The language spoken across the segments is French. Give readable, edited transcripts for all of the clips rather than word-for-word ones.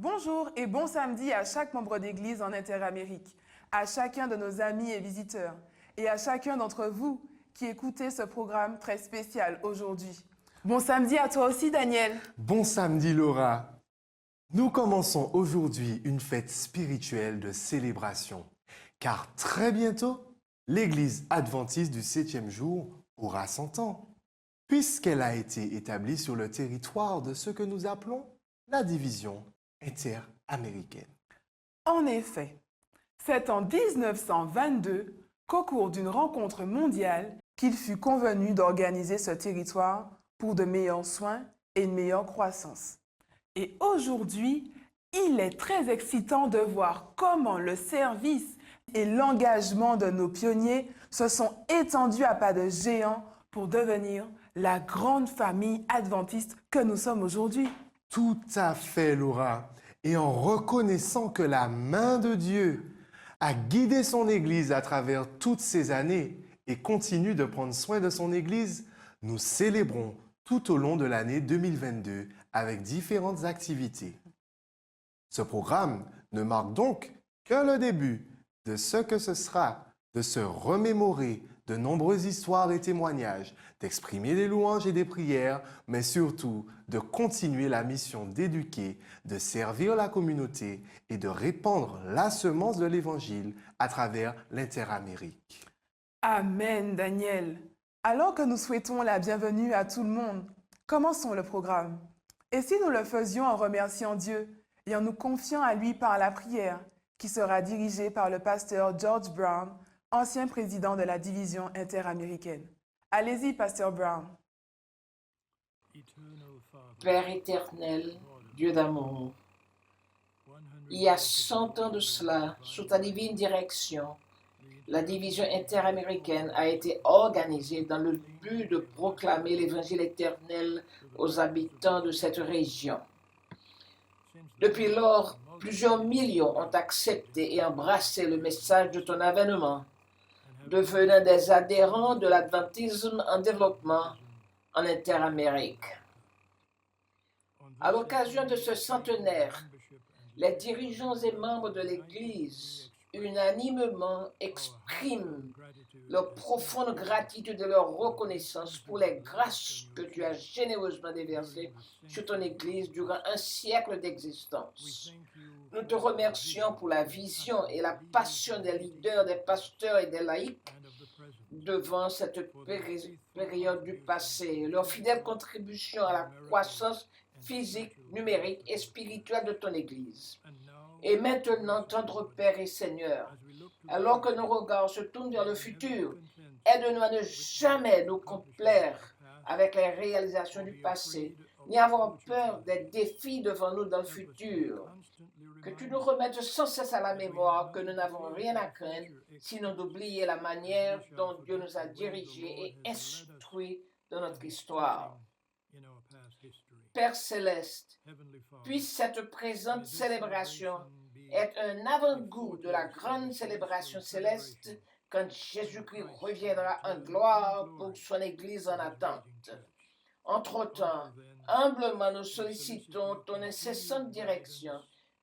Bonjour et bon samedi à chaque membre d'Église en Interamérique, à chacun de nos amis et visiteurs, et à chacun d'entre vous qui écoutez ce programme très spécial aujourd'hui. Bon samedi à toi aussi, Daniel. Bon samedi Laura. Nous commençons aujourd'hui une fête spirituelle de célébration, car très bientôt, l'Église adventiste du 7e jour aura 100 ans, puisqu'elle a été établie sur le territoire de ce que nous appelons la division interaméricaine. En effet, c'est en 1922 qu'au cours d'une rencontre mondiale qu'il fut convenu d'organiser ce territoire pour de meilleurs soins et une meilleure croissance. Et aujourd'hui, il est très excitant de voir comment le service et l'engagement de nos pionniers se sont étendus à pas de géant pour devenir la grande famille adventiste que nous sommes aujourd'hui. Tout à fait Laura. Et en reconnaissant que la main de Dieu a guidé son Église à travers toutes ces années et continue de prendre soin de son Église, nous célébrons tout au long de l'année 2022 avec différentes activités. Ce programme ne marque donc que le début de ce que ce sera de se remémorer de nombreuses histoires et témoignages, d'exprimer des louanges et des prières, mais surtout de continuer la mission d'éduquer, de servir la communauté et de répandre la semence de l'Évangile à travers l'Interamérique. Amen, Daniel. Alors que nous souhaitons la bienvenue à tout le monde, commençons le programme. Et si nous le faisions en remerciant Dieu et en nous confiant à lui par la prière, qui sera dirigée par le pasteur George Brown, ancien président de la division interaméricaine. Allez-y, pasteur Brown. Père éternel, Dieu d'amour, il y a 100 ans de cela, sous ta divine direction, la division interaméricaine a été organisée dans le but de proclamer l'évangile éternel aux habitants de cette région. Depuis lors, plusieurs millions ont accepté et embrassé le message de ton avènement, devenant des adhérents de l'adventisme en développement en Interamérique. À l'occasion de ce centenaire, les dirigeants et membres de l'Église unanimement expriment leur profonde gratitude et leur reconnaissance pour les grâces que tu as généreusement déversées sur ton Église durant un siècle d'existence. Nous te remercions pour la vision et la passion des leaders, des pasteurs et des laïcs devant cette période du passé, leur fidèle contribution à la croissance physique, numérique et spirituelle de ton Église. Et maintenant, tendre Père et Seigneur, alors que nos regards se tournent vers le futur, aide-nous à ne jamais nous complaire avec les réalisations du passé, ni avoir peur des défis devant nous dans le futur. Que tu nous remettes sans cesse à la mémoire que nous n'avons rien à craindre, sinon d'oublier la manière dont Dieu nous a dirigés et instruits dans notre histoire. Père céleste, puisse cette présente célébration être un avant-goût de la grande célébration céleste quand Jésus-Christ reviendra en gloire pour son Église en attente. Entre-temps, humblement nous sollicitons ton incessante direction,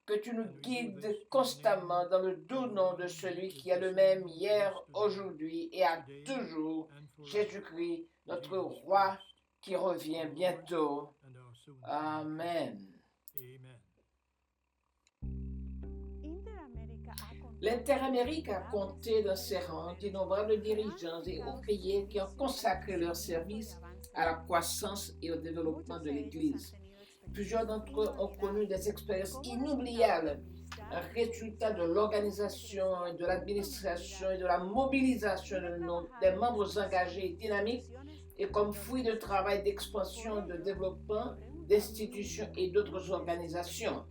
que tu nous guides constamment dans le doux nom de celui qui est le même hier, aujourd'hui et à toujours, Jésus-Christ, notre Roi, qui revient bientôt. Amen. L'Interamérique a compté dans ses rangs d'innombrables dirigeants et ouvriers qui ont consacré leur service à la croissance et au développement de l'Église. Plusieurs d'entre eux ont connu des expériences inoubliables, un résultat de l'organisation, de l'administration et de la mobilisation des membres engagés et dynamiques, et comme fruit de travail d'expansion, de développement, d'institutions et d'autres organisations.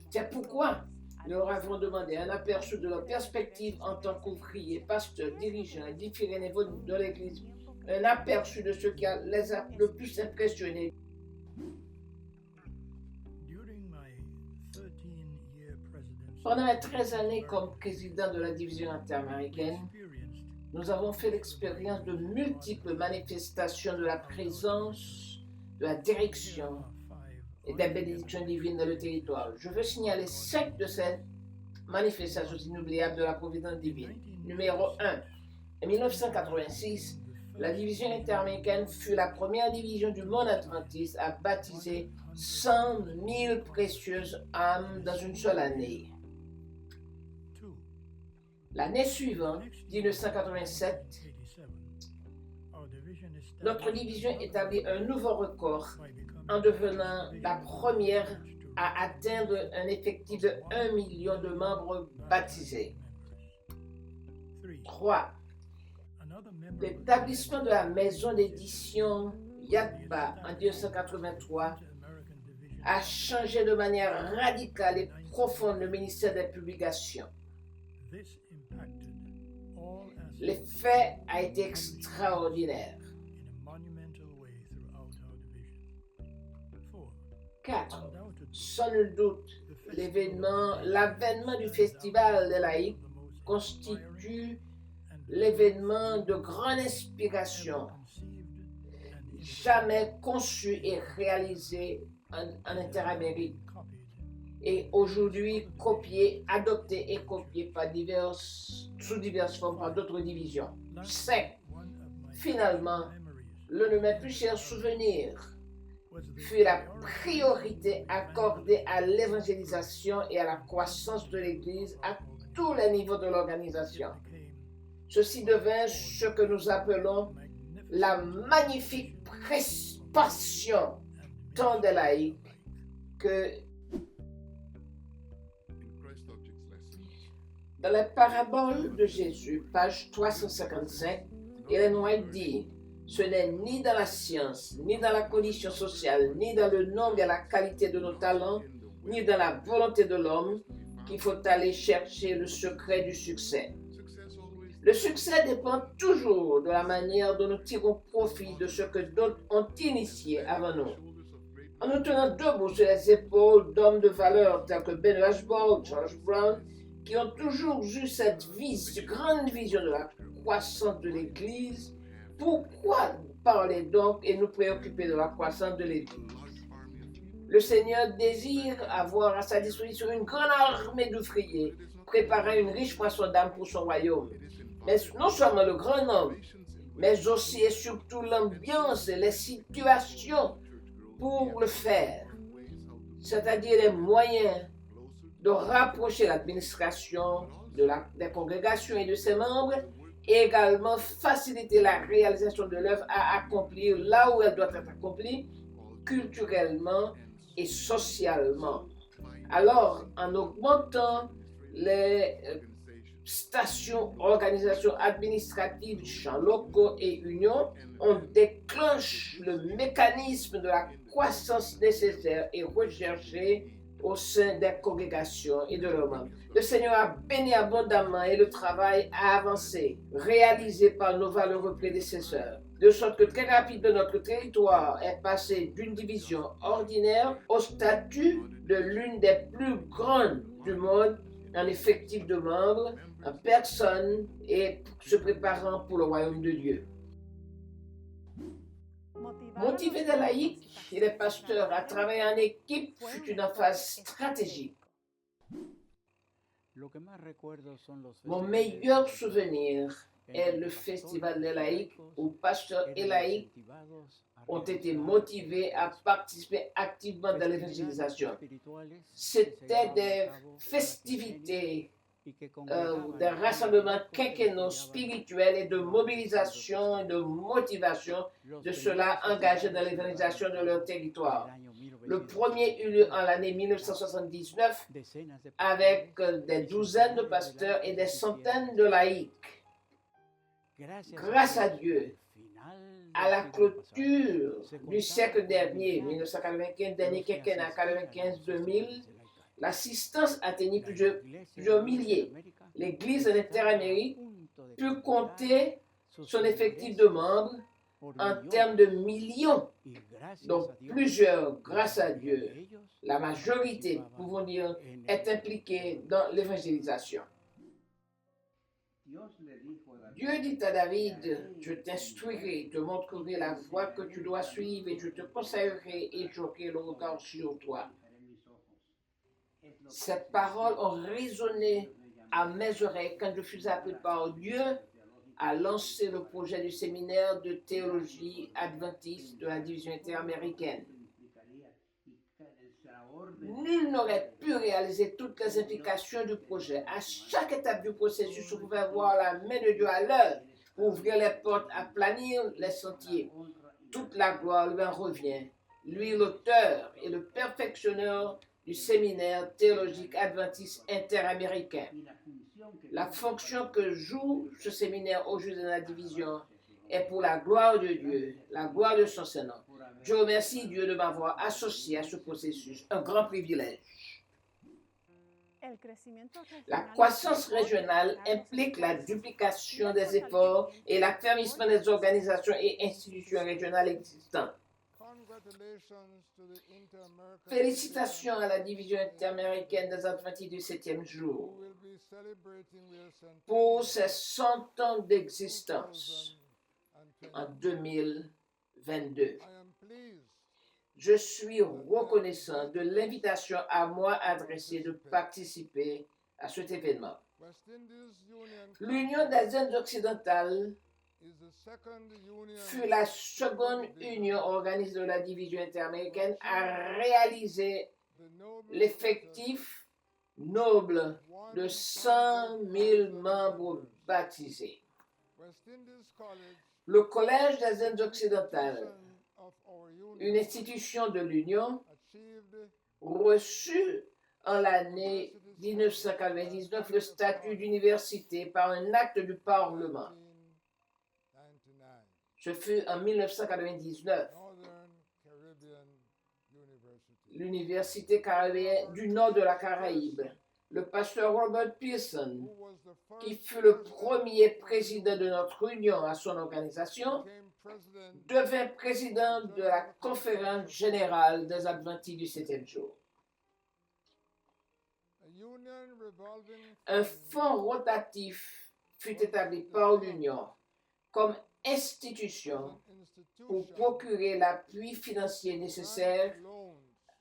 C'est pourquoi nous leur avons demandé un aperçu de leur perspective en tant qu'ouvriers, pasteurs, dirigeants et différents niveaux de l'Église, un aperçu de ce qui les a le plus impressionnés. Pendant mes 13 années comme président de la division interaméricaine, nous avons fait l'expérience de multiples manifestations de la présence, de la direction et des bénédictions divines dans le territoire. Je veux signaler 5 de ces manifestations inoubliables de la providence divine. Numéro 1. En 1986, la division interaméricaine fut la première division du monde adventiste à baptiser 100 000 précieuses âmes dans une seule année. L'année suivante, 1987, notre division établit un nouveau record en devenant la première à atteindre un effectif de 1 million de membres baptisés. 3. L'établissement de la maison d'édition Yadba en 1983 a changé de manière radicale et profonde le ministère des publications. L'effet a été extraordinaire. 4. Sans nul doute, l'avènement du Festival des laïcs constitue l'événement de grande inspiration jamais conçu et réalisé en Interamérique et aujourd'hui copié, adopté et copié sous diverses formes par d'autres divisions. 5. Finalement, l'un de mes plus chers souvenirs fut la priorité accordée à l'évangélisation et à la croissance de l'Église à tous les niveaux de l'organisation. Ceci devint ce que nous appelons la magnifique passion tant des laïcs que dans la parabole de Jésus, page 355, Ellen White dit: ce n'est ni dans la science, ni dans la condition sociale, ni dans le nombre et la qualité de nos talents, ni dans la volonté de l'homme qu'il faut aller chercher le secret du succès. Le succès dépend toujours de la manière dont nous tirons profit de ce que d'autres ont initié avant nous. En nous tenant debout sur les épaules d'hommes de valeur tels que Ben Rushmore, George Brown, qui ont toujours eu cette grande vision de la croissance de l'Église, pourquoi parler donc et nous préoccuper de la croissance de l'Église? Le Seigneur désire avoir à sa disposition une grande armée d'ouvriers, préparant une riche moisson d'âmes pour son royaume. Mais non seulement le grand nombre, mais aussi et surtout l'ambiance et les situations pour le faire, c'est-à-dire les moyens de rapprocher l'administration des congrégations et de ses membres, et également faciliter la réalisation de l'œuvre à accomplir là où elle doit être accomplie, culturellement et socialement. Alors, en augmentant les stations, organisations administratives, champs locaux et unions, on déclenche le mécanisme de la croissance nécessaire et recherchée au sein des congrégations et de leurs membres. Le Seigneur a béni abondamment et le travail a avancé, réalisé par nos valeureux prédécesseurs, de sorte que très rapidement notre territoire est passé d'une division ordinaire au statut de l'une des plus grandes du monde en effectif de membres, en personnes et se préparant pour le royaume de Dieu. Motiver des laïcs et les pasteurs à travailler en équipe fut une phase stratégique. Mon meilleur souvenir est le festival des laïcs où pasteurs et laïcs ont été motivés à participer activement dans l'évangélisation. C'était des festivités, des rassemblements quinquennaux spirituels et de mobilisation et de motivation de ceux-là engagés dans l'évangélisation de leur territoire. Le premier eut lieu en l'année 1979 avec des douzaines de pasteurs et des centaines de laïcs. Grâce à Dieu, à la clôture du siècle dernier, 1995, dernier quinquennat 95-2000, l'assistance atteignit plusieurs milliers. L'Église en Interamérique put compter son effectif de membres en termes de millions. Donc plusieurs, grâce à Dieu, la majorité, pouvons dire, est impliquée dans l'évangélisation. Dieu dit à David, je t'instruirai, te montrerai la voie que tu dois suivre et je te conseillerai et j'aurai le regard sur toi. Ces paroles ont résonné à mes oreilles quand je fus appelé par Dieu à lancer le projet du séminaire de théologie adventiste de la division interaméricaine. Nul n'aurait pu réaliser toutes les implications du projet. À chaque étape du processus, on pouvait voir la main de Dieu à l'œuvre pour ouvrir les portes, aplanir les sentiers. Toute la gloire lui en revient. Lui, l'auteur et le perfectionneur du séminaire théologique adventiste interaméricain. La fonction que joue ce séminaire au juge de la division est pour la gloire de Dieu, la gloire de son Saint-Nom. Je remercie Dieu de m'avoir associé à ce processus, un grand privilège. La croissance régionale implique la duplication des efforts et l'affermissement des organisations et institutions régionales existantes. Félicitations à la division interaméricaine des Adventistes du 7e jour pour ses 100 ans d'existence en 2022. Je suis reconnaissant de l'invitation à moi adressée de participer à cet événement. L'Union des Indes occidentales fut la seconde union organisée de la division interaméricaine à réaliser l'effectif noble de 100 000 membres baptisés. Le Collège des Indes occidentales, une institution de l'Union, reçut en l'année 1999 le statut d'université par un acte du Parlement. Ce fut en 1999. L'Université caribéenne du nord de la Caraïbe. Le pasteur Robert Pearson, qui fut le premier président de notre union à son organisation, devint président de la conférence générale des Adventistes du 7e jour. Un fonds rotatif fut établi par l'Union comme institution pour procurer l'appui financier nécessaire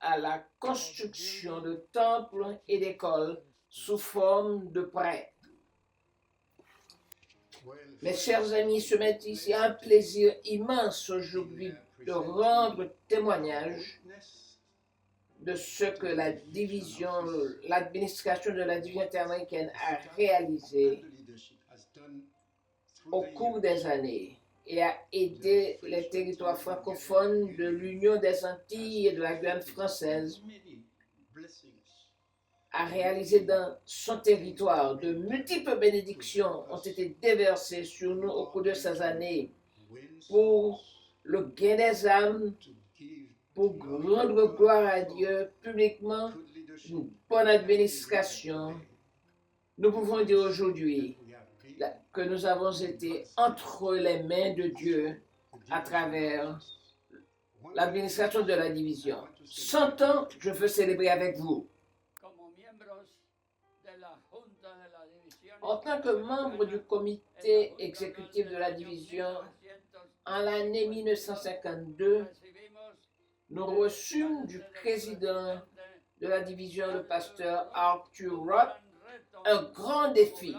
à la construction de temples et d'écoles sous forme de prêts. Mes chers amis, ce m'est ici un plaisir immense aujourd'hui de rendre témoignage de ce que l'administration de la division interaméricaine a réalisé au cours des années et a aidé les territoires francophones de l'Union des Antilles et de la Guyane française à réaliser dans son territoire. De multiples bénédictions ont été déversées sur nous au cours de ces années pour le gain des âmes, pour rendre gloire à Dieu publiquement, une bonne administration. Nous pouvons dire aujourd'hui que nous avons été entre les mains de Dieu à travers l'administration de la division. 100 ans, je veux célébrer avec vous. En tant que membre du comité exécutif de la division, en l'année 1952, nous reçûmes du président de la division, le pasteur Arthur Roth, un grand défi,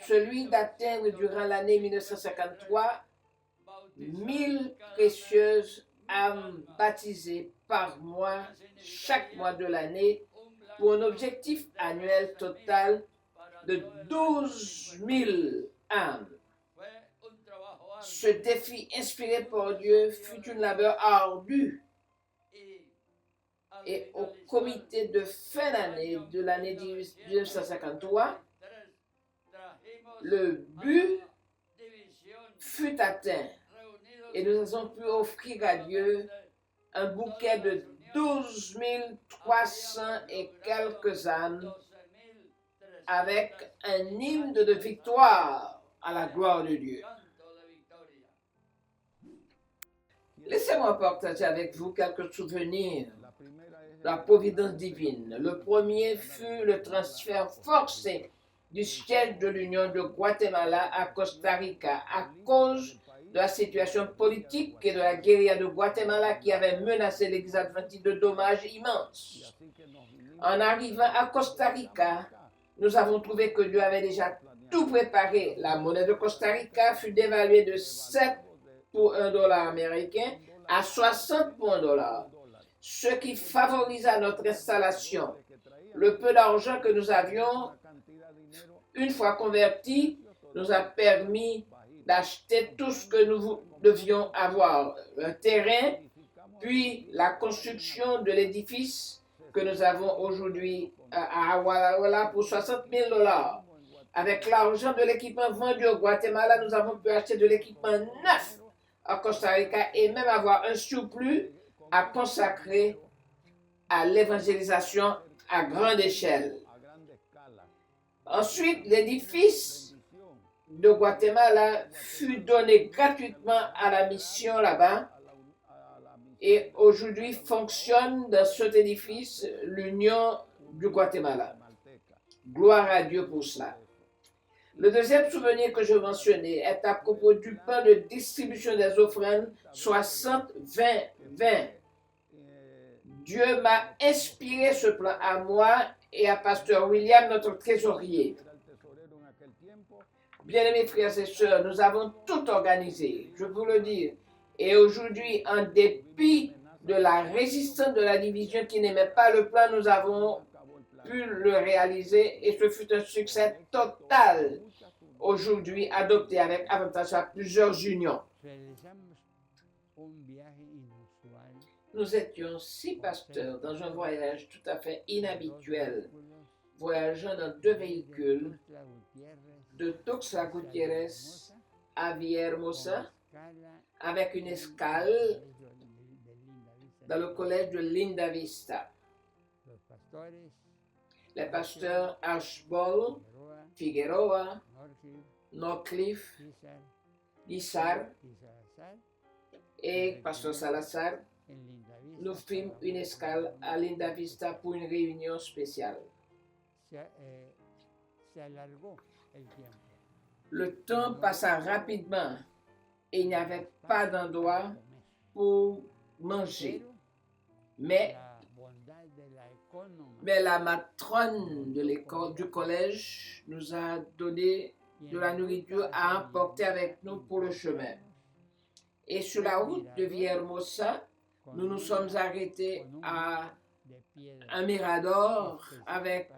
celui d'atteindre durant l'année 1953 1000 précieuses âmes baptisées par mois, chaque mois de l'année, pour un objectif annuel total de 12 000 âmes. Ce défi inspiré par Dieu fut une labeur ardue. Et au comité de fin d'année de l'année 1953, le but fut atteint et nous avons pu offrir à Dieu un bouquet de 12 300 et quelques âmes avec un hymne de victoire à la gloire de Dieu. Laissez-moi partager avec vous quelques souvenirs de la providence divine. Le premier fut le transfert forcé du siège de l'Union de Guatemala à Costa Rica à cause de la situation politique et de la guérilla de Guatemala qui avait menacé l'Église adventiste de dommages immenses. En arrivant à Costa Rica, nous avons trouvé que Dieu avait déjà tout préparé. La monnaie de Costa Rica fut dévaluée de 7 pour $1 américain à 60 pour $1, ce qui favorisa notre installation. Le peu d'argent que nous avions, une fois converti, nous a permis d'acheter tout ce que nous devions avoir. Un terrain, puis la construction de l'édifice que nous avons aujourd'hui à Awalawala pour $60,000. Avec l'argent de l'équipement vendu au Guatemala, nous avons pu acheter de l'équipement neuf à Costa Rica et même avoir un surplus à consacrer à l'évangélisation à grande échelle. Ensuite, l'édifice de Guatemala fut donné gratuitement à la mission là-bas et aujourd'hui fonctionne dans cet édifice l'Union du Guatemala. Gloire à Dieu pour cela. Le deuxième souvenir que je mentionnais est à propos du plan de distribution des offrandes 60-20-20. Dieu m'a inspiré ce plan à moi et à Pasteur William, notre trésorier. Bien-aimés frères et sœurs, nous avons tout organisé, je vous le dis. Et aujourd'hui, en dépit de la résistance de la division qui n'aimait pas le plan, nous avons pu le réaliser et ce fut un succès total. Aujourd'hui, adopté avec avantage à plusieurs unions. Nous étions 6 pasteurs dans un voyage tout à fait inhabituel, voyageant dans 2 véhicules de Tuxtla Gutiérrez à Villahermosa, avec une escale dans le collège de Linda Vista. Les pasteurs Archibald, Figueroa, Northcliffe, Guissard et pasteur Salazar, nous fîmes une escale à Linda Vista pour une réunion spéciale. Le temps passa rapidement et il n'y avait pas d'endroit pour manger. Mais la matrone de l'école, du collège nous a donné de la nourriture à emporter avec nous pour le chemin. Et sur la route de Villahermosa, nous nous sommes arrêtés à un mirador avec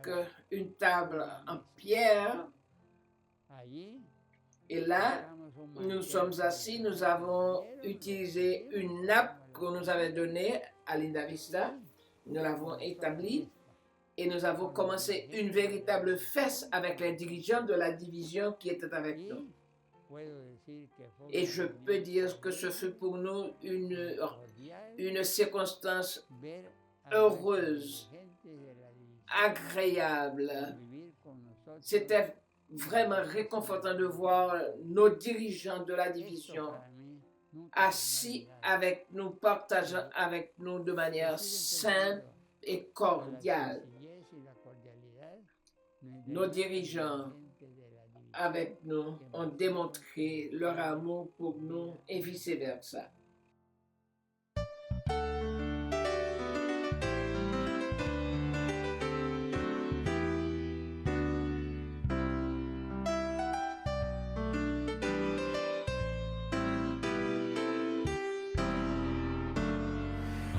une table en pierre. Et là, nous sommes assis, nous avons utilisé une nappe qu'on nous avait donnée à Linda Vista. Nous l'avons établie et nous avons commencé une véritable fête avec les dirigeants de la division qui étaient avec nous. Et je peux dire que ce fut pour nous une circonstance heureuse, agréable. C'était vraiment réconfortant de voir nos dirigeants de la division assis avec nous, partageant avec nous de manière simple et cordiale. Nos dirigeants avec nous ont démontré leur amour pour nous et vice-versa.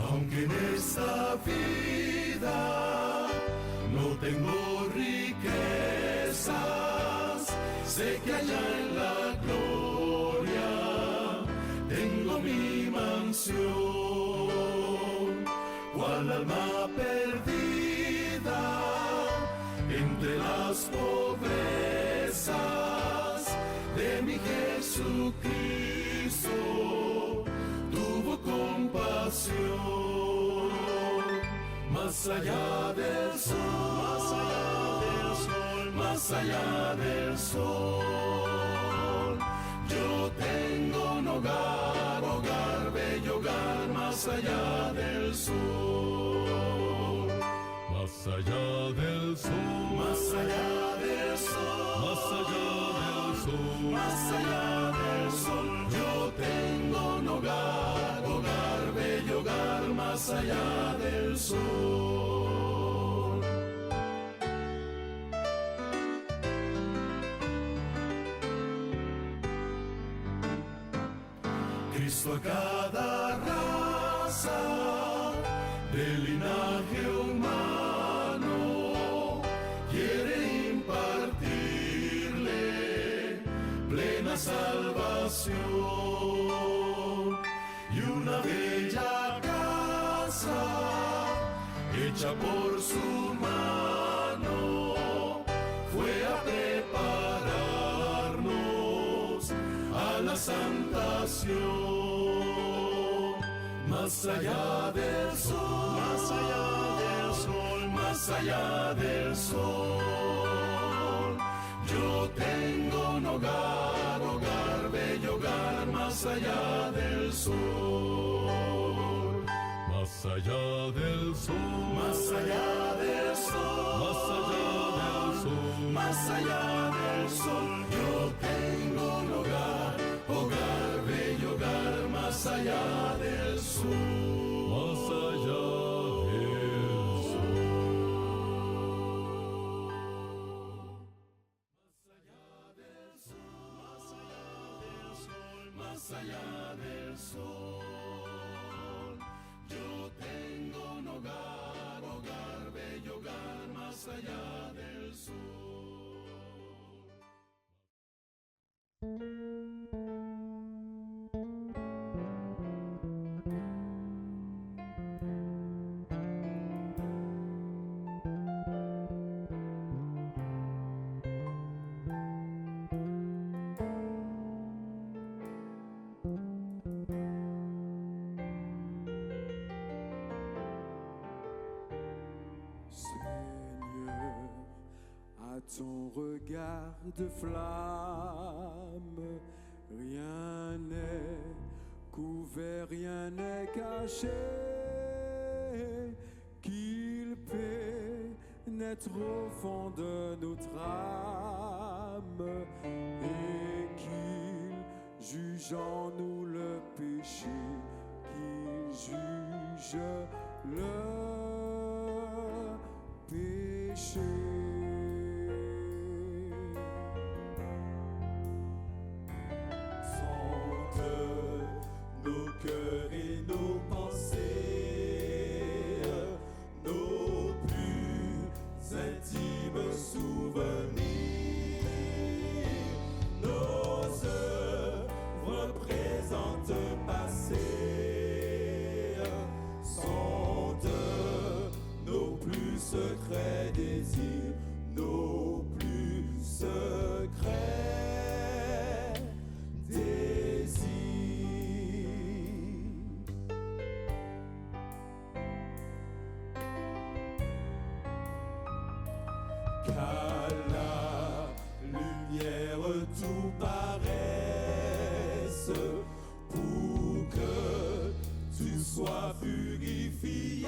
Aunque en esta vida no tengo riquezas, sé que allá en la gloria tengo mi mansión, cual alma perdida entre las pobrezas de mi Jesucristo tuvo compasión. Más allá del sol, más allá del sol, más allá del sol, yo tengo un hogar, hogar, bello hogar, más allá del sol, más allá del sol, más allá del sol. más allá del sol. Yo tengo un hogar, hogar, bello hogar, más allá del sol. Cristo a cada raza del linaje humano quiere impartirle plena salvación y una bella casa hecha por su mano fue a prepararnos a la santación. Más allá del sol, más allá del sol, más allá del sol. Yo tengo un hogar, hogar, bello hogar, más allá del sol. Más allá del sol, más allá del sol, más allá del sol, más allá del sol. Yo tengo un hogar, hogar, bello hogar, más allá del sol, más allá del sol. Más allá del sol, yo tengo un hogar, hogar, bello hogar, más allá del sol. Seigneur, à ton regard de flamme, rien n'est couvert, rien n'est caché, qu'il pénètre au fond de notre âme et qu'il juge en nous le péché, qu'il juge le péché. Sonde nos cœurs et nos pensées, nos plus intimes souvenirs, nos œuvres présentes, passées, sonde nos plus secrets désirs, nos plus secrets désirs. Qu'à la lumière tout paraisse, pour que tu sois purifié.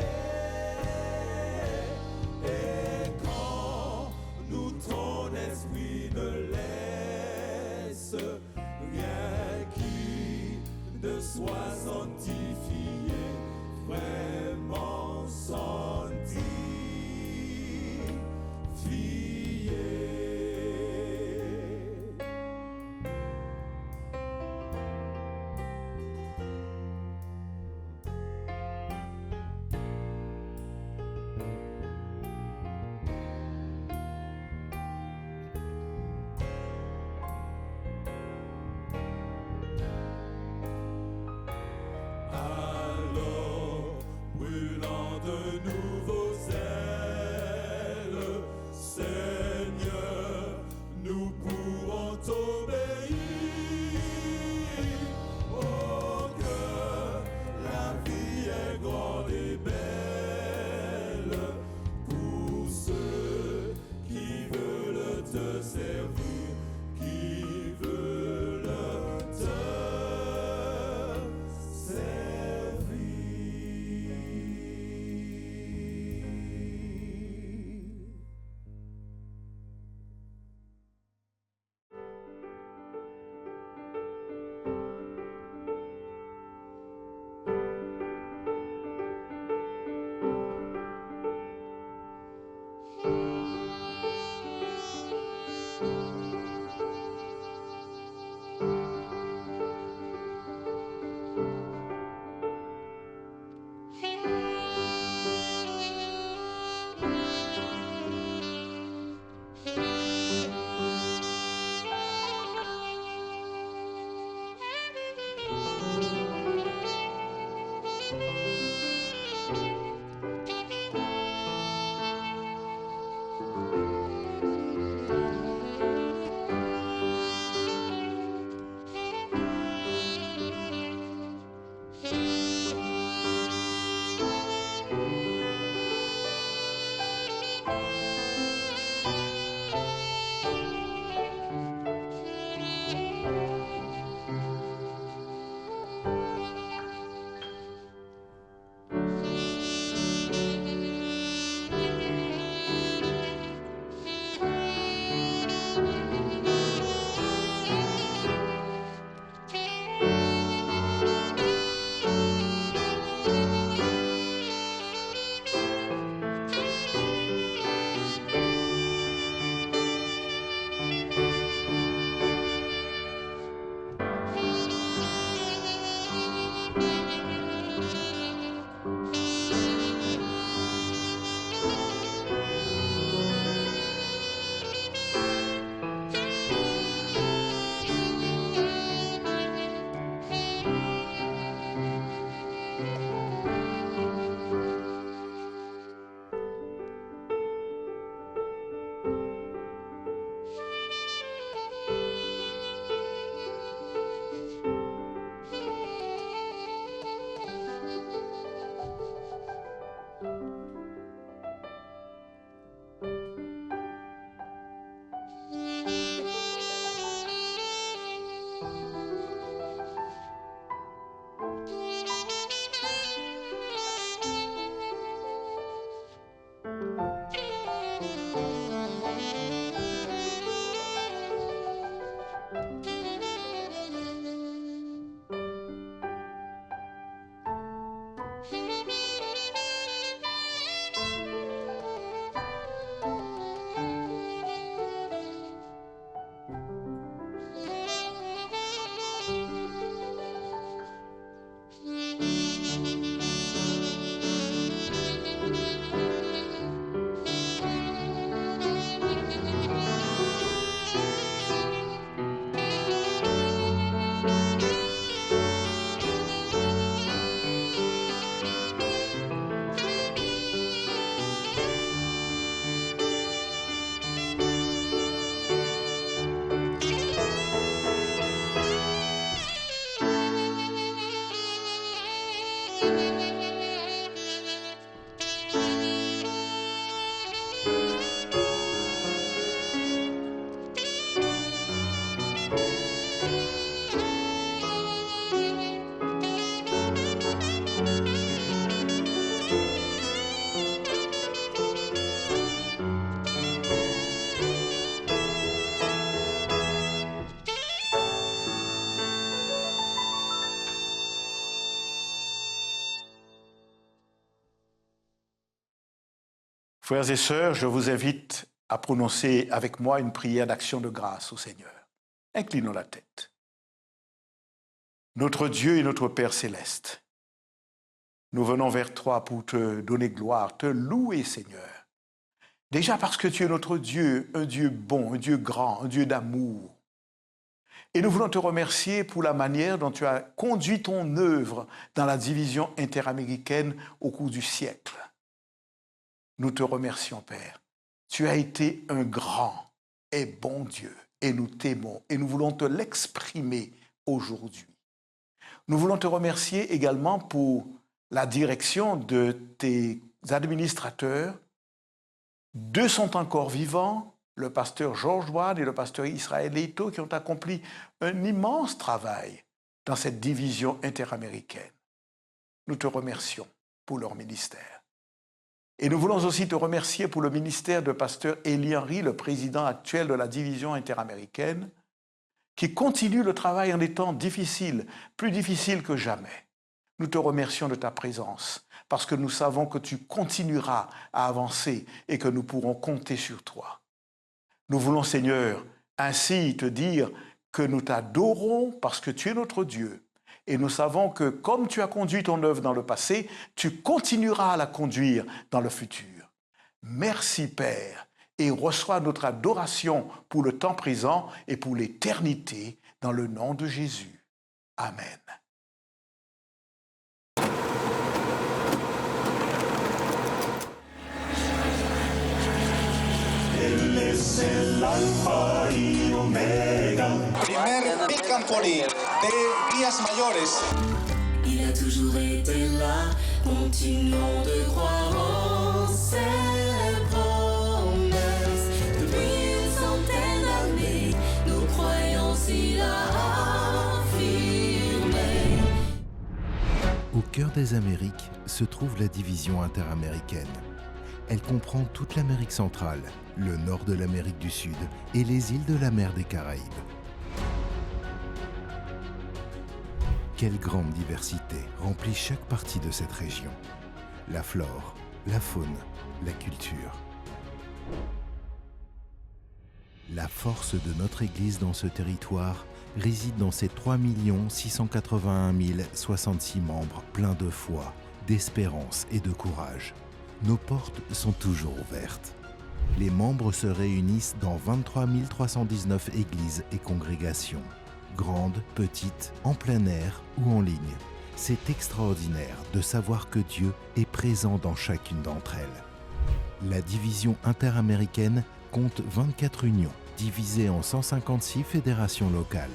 Et quand nous ton esprit ne laisse rien qui ne soit sanctifié, vraiment sanctifié. Frères et sœurs, je vous invite à prononcer avec moi une prière d'action de grâce au Seigneur. Inclinons la tête. Notre Dieu et notre Père céleste, nous venons vers toi pour te donner gloire, te louer, Seigneur. Déjà parce que tu es notre Dieu, un Dieu bon, un Dieu grand, un Dieu d'amour. Et nous voulons te remercier pour la manière dont tu as conduit ton œuvre dans la division interaméricaine au cours du siècle. Nous te remercions, Père. Tu as été un grand et bon Dieu et nous t'aimons et nous voulons te l'exprimer aujourd'hui. Nous voulons te remercier également pour la direction de tes administrateurs. Deux sont encore vivants, le pasteur George Ward et le pasteur Israël Leito, qui ont accompli un immense travail dans cette division interaméricaine. Nous te remercions pour leur ministère. Et nous voulons aussi te remercier pour le ministère de pasteur Elie Henry, le président actuel de la division interaméricaine, qui continue le travail en des temps difficiles, plus difficiles que jamais. Nous te remercions de ta présence, parce que nous savons que tu continueras à avancer et que nous pourrons compter sur toi. Nous voulons, Seigneur, ainsi te dire que nous t'adorons parce que tu es notre Dieu. Et nous savons que comme tu as conduit ton œuvre dans le passé, tu continueras à la conduire dans le futur. Merci, Père, et reçois notre adoration pour le temps présent et pour l'éternité, dans le nom de Jésus. Amen. Él es el alfa y omega. Primer Big Company de Días Mayores. Il a toujours été là, continuons de croire en ses promesses. Depuis une centaine d'années, nos croyances il a affirmées. Au cœur des Amériques se trouve la division interaméricaine. Elle comprend toute l'Amérique centrale, le nord de l'Amérique du Sud et les îles de la mer des Caraïbes. Quelle grande diversité remplit chaque partie de cette région. La flore, la faune, la culture. La force de notre Église dans ce territoire réside dans ses 3 681 066 membres pleins de foi, d'espérance et de courage. Nos portes sont toujours ouvertes. Les membres se réunissent dans 23 319 églises et congrégations, grandes, petites, en plein air ou en ligne. C'est extraordinaire de savoir que Dieu est présent dans chacune d'entre elles. La division interaméricaine compte 24 unions, divisées en 156 fédérations locales.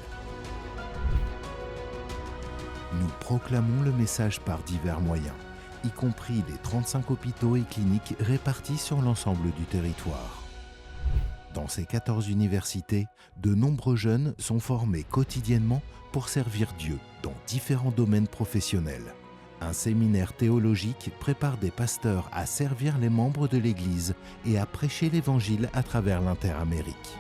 Nous proclamons le message par divers moyens, y compris les 35 hôpitaux et cliniques répartis sur l'ensemble du territoire. Dans ces 14 universités, de nombreux jeunes sont formés quotidiennement pour servir Dieu dans différents domaines professionnels. Un séminaire théologique prépare des pasteurs à servir les membres de l'Église et à prêcher l'Évangile à travers l'Interamérique.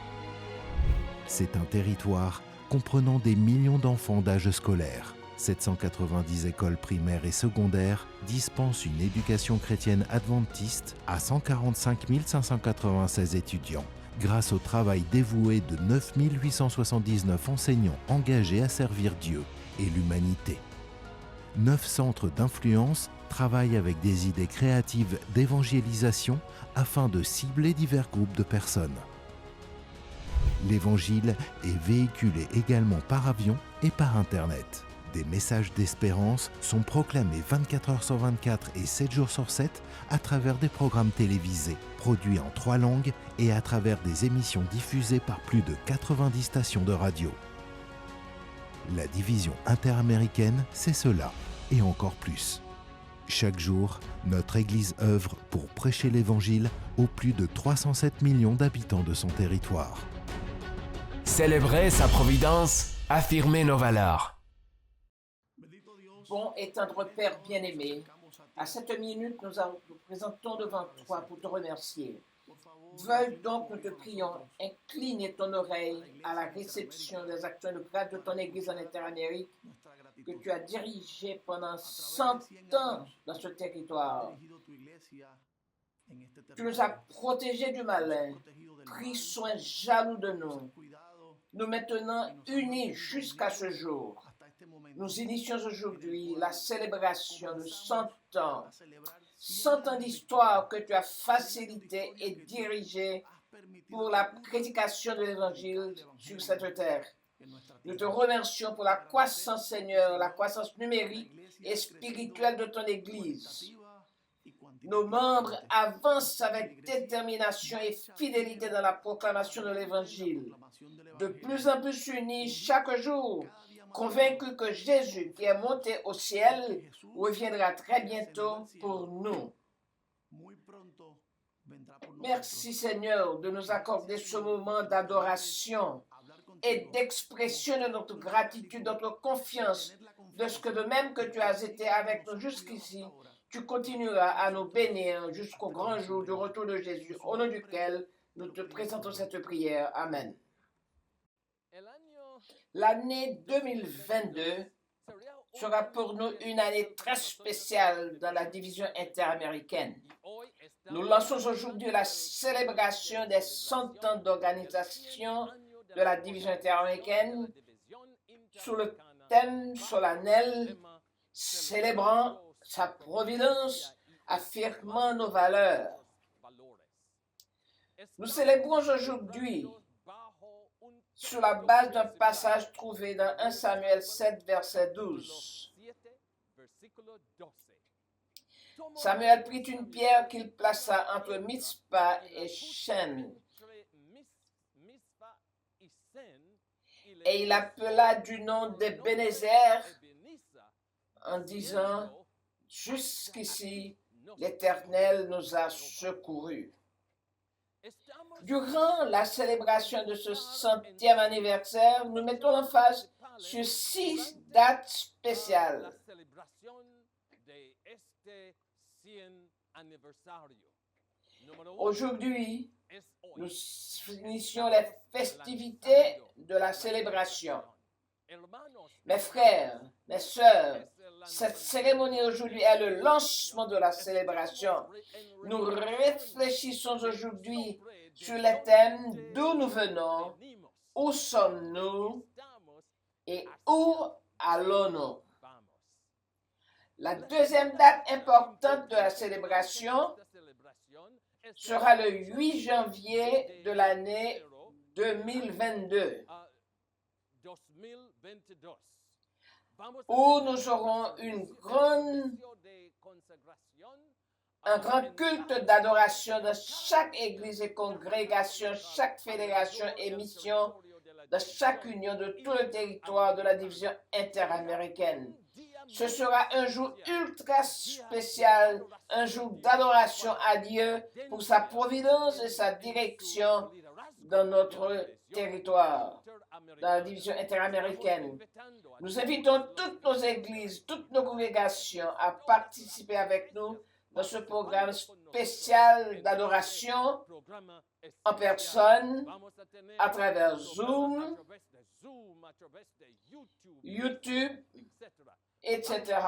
C'est un territoire comprenant des millions d'enfants d'âge scolaire. 790 écoles primaires et secondaires dispensent une éducation chrétienne adventiste à 145 596 étudiants, grâce au travail dévoué de 9 879 enseignants engagés à servir Dieu et l'humanité. 9 centres d'influence travaillent avec des idées créatives d'évangélisation afin de cibler divers groupes de personnes. L'Évangile est véhiculé également par avion et par Internet. Des messages d'espérance sont proclamés 24 heures sur 24 et 7 jours sur 7 à travers des programmes télévisés, produits en 3 langues et à travers des émissions diffusées par plus de 90 stations de radio. La division interaméricaine, c'est cela, et encore plus. Chaque jour, notre Église œuvre pour prêcher l'Évangile aux plus de 307 millions d'habitants de son territoire. Célébrer sa providence, affirmer nos valeurs. Bon et tendre Père bien-aimé, à cette minute, nous nous présentons devant toi pour te remercier. Veuille donc, nous te prions, incliner ton oreille à la réception des actions de grâce de ton Église en Interamérique que tu as dirigée pendant 100 ans dans ce territoire. Tu nous as protégés du malin, pris soin jaloux de nous. Nous maintenant unis jusqu'à ce jour. Nous initions aujourd'hui la célébration de 100 ans. 100 ans d'histoire que tu as facilité et dirigé pour la prédication de l'Évangile sur cette terre. Nous te remercions pour la croissance, Seigneur, la croissance numérique et spirituelle de ton Église. Nos membres avancent avec détermination et fidélité dans la proclamation de l'Évangile. De plus en plus unis chaque jour, convaincus que Jésus, qui est monté au ciel, reviendra très bientôt pour nous. Merci Seigneur de nous accorder ce moment d'adoration et d'expression de notre gratitude, de notre confiance, de ce que de même que tu as été avec nous jusqu'ici, tu continueras à nous bénir jusqu'au grand jour du retour de Jésus, au nom duquel nous te présentons cette prière. Amen. L'année 2022 sera pour nous une année très spéciale dans la division interaméricaine. Nous lançons aujourd'hui la célébration des 100 ans d'organisation de la division interaméricaine sous le thème solennel « Célébrant sa providence, affirmant nos valeurs ». Nous célébrons aujourd'hui sur la base d'un passage trouvé dans 1 Samuel 7, verset 12. Samuel prit une pierre qu'il plaça entre Mitzpah et Shen, et il appela du nom d'Ebenezer en disant « Jusqu'ici, l'Éternel nous a secourus ». Durant la célébration de ce 100e anniversaire, nous mettons l'emphase sur 6 dates spéciales. Aujourd'hui, nous initions les festivités de la célébration. Mes frères, mes sœurs, cette cérémonie aujourd'hui est le lancement de la célébration. Nous réfléchissons aujourd'hui sur les thèmes d'où nous venons, où sommes-nous et où allons-nous. La deuxième date importante de la célébration sera le 8 janvier de l'année 2022, où nous aurons un grand culte d'adoration de chaque église et congrégation, chaque fédération et mission, de chaque union de tout le territoire de la division interaméricaine. Ce sera un jour ultra spécial, un jour d'adoration à Dieu pour sa providence et sa direction dans notre territoire, dans la division interaméricaine. Nous invitons toutes nos églises, toutes nos congrégations à participer avec nous dans ce programme spécial d'adoration en personne, à travers Zoom, YouTube, etc.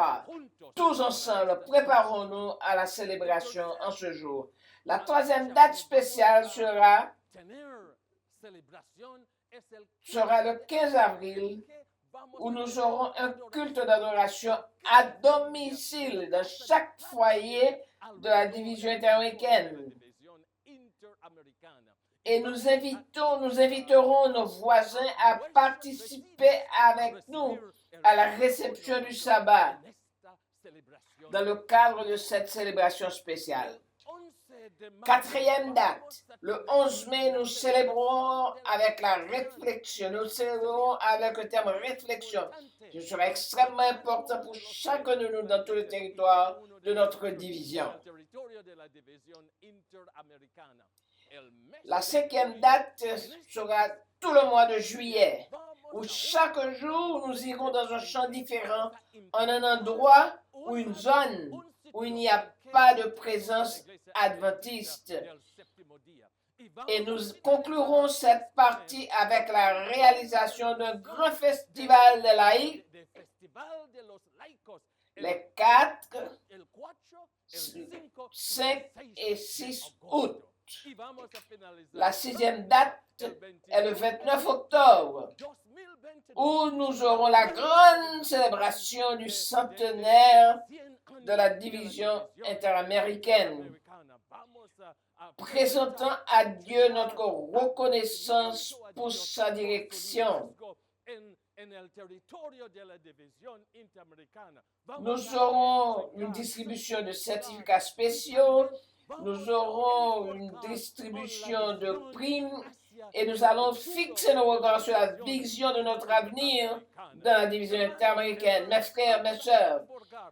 Tous ensemble, préparons-nous à la célébration en ce jour. La troisième date spéciale sera le 15 avril, où nous aurons un culte d'adoration à domicile dans chaque foyer de la division interaméricaine. Et nous inviterons nos voisins à participer avec nous à la réception du sabbat dans le cadre de cette célébration spéciale. Quatrième date, le 11 mai, nous célébrons avec la réflexion. Nous célébrons avec le terme réflexion. Ce sera extrêmement important pour chacun de nous dans tout le territoire de notre division. La cinquième date sera tout le mois de juillet, où chaque jour nous irons dans un champ différent, en un endroit ou une zone où il n'y a pas de présence adventiste. Et nous conclurons cette partie avec la réalisation d'un grand festival de laïcs les 4, 5 et 6 août. La 6e date est le 29 octobre, où nous aurons la grande célébration du centenaire de la division interaméricaine, présentant à Dieu notre reconnaissance pour sa direction. Nous aurons une distribution de certificats spéciaux, nous aurons une distribution de primes et nous allons fixer nos regards sur la vision de notre avenir dans la division interaméricaine. Mes frères, mes sœurs,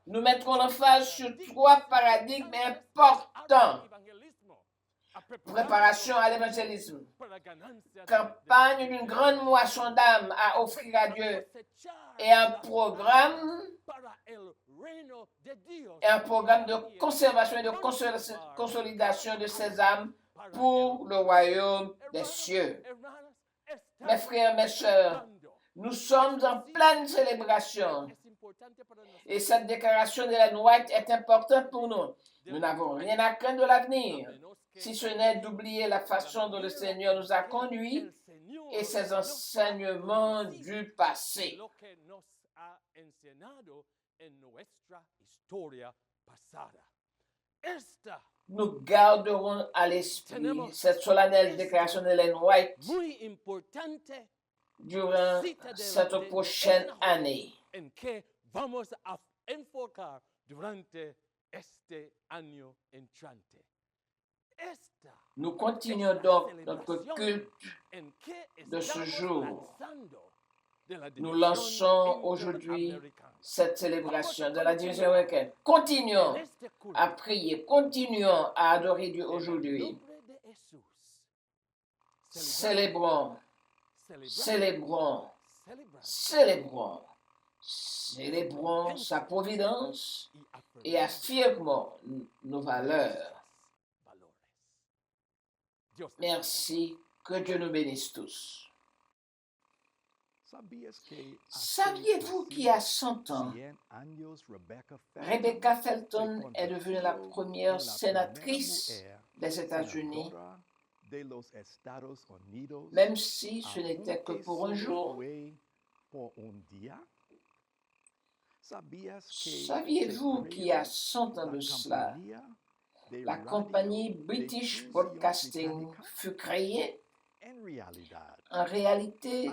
nous mettrons l'emphase sur 3 paradigmes importants. Préparation à l'évangélisme, campagne d'une grande moisson d'âmes à offrir à Dieu et un programme de conservation et de consolidation de ces âmes pour le royaume des cieux. Mes frères, mes sœurs, nous sommes en pleine célébration et cette déclaration d'Ellen White est importante pour nous. Nous n'avons rien à craindre de l'avenir, si ce n'est d'oublier la façon dont le Seigneur nous a conduits et ses enseignements du passé. Nous garderons à l'esprit cette solennelle déclaration d'Ellen White durant cette prochaine année. Nous continuons donc notre culte de ce jour. Nous lançons aujourd'hui cette célébration de la division américaine. Continuons à prier, continuons à adorer Dieu aujourd'hui. Célébrons, célébrons, célébrons, célébrons sa providence et affirmons nos valeurs. Merci, que Dieu nous bénisse tous. Saviez-vous qu'il y a 100 ans, Rebecca Felton est devenue la première sénatrice des États-Unis, même si ce n'était que pour un jour? Saviez-vous qu'il y a 100 ans de cela, la compagnie British Broadcasting fut créée? En réalité,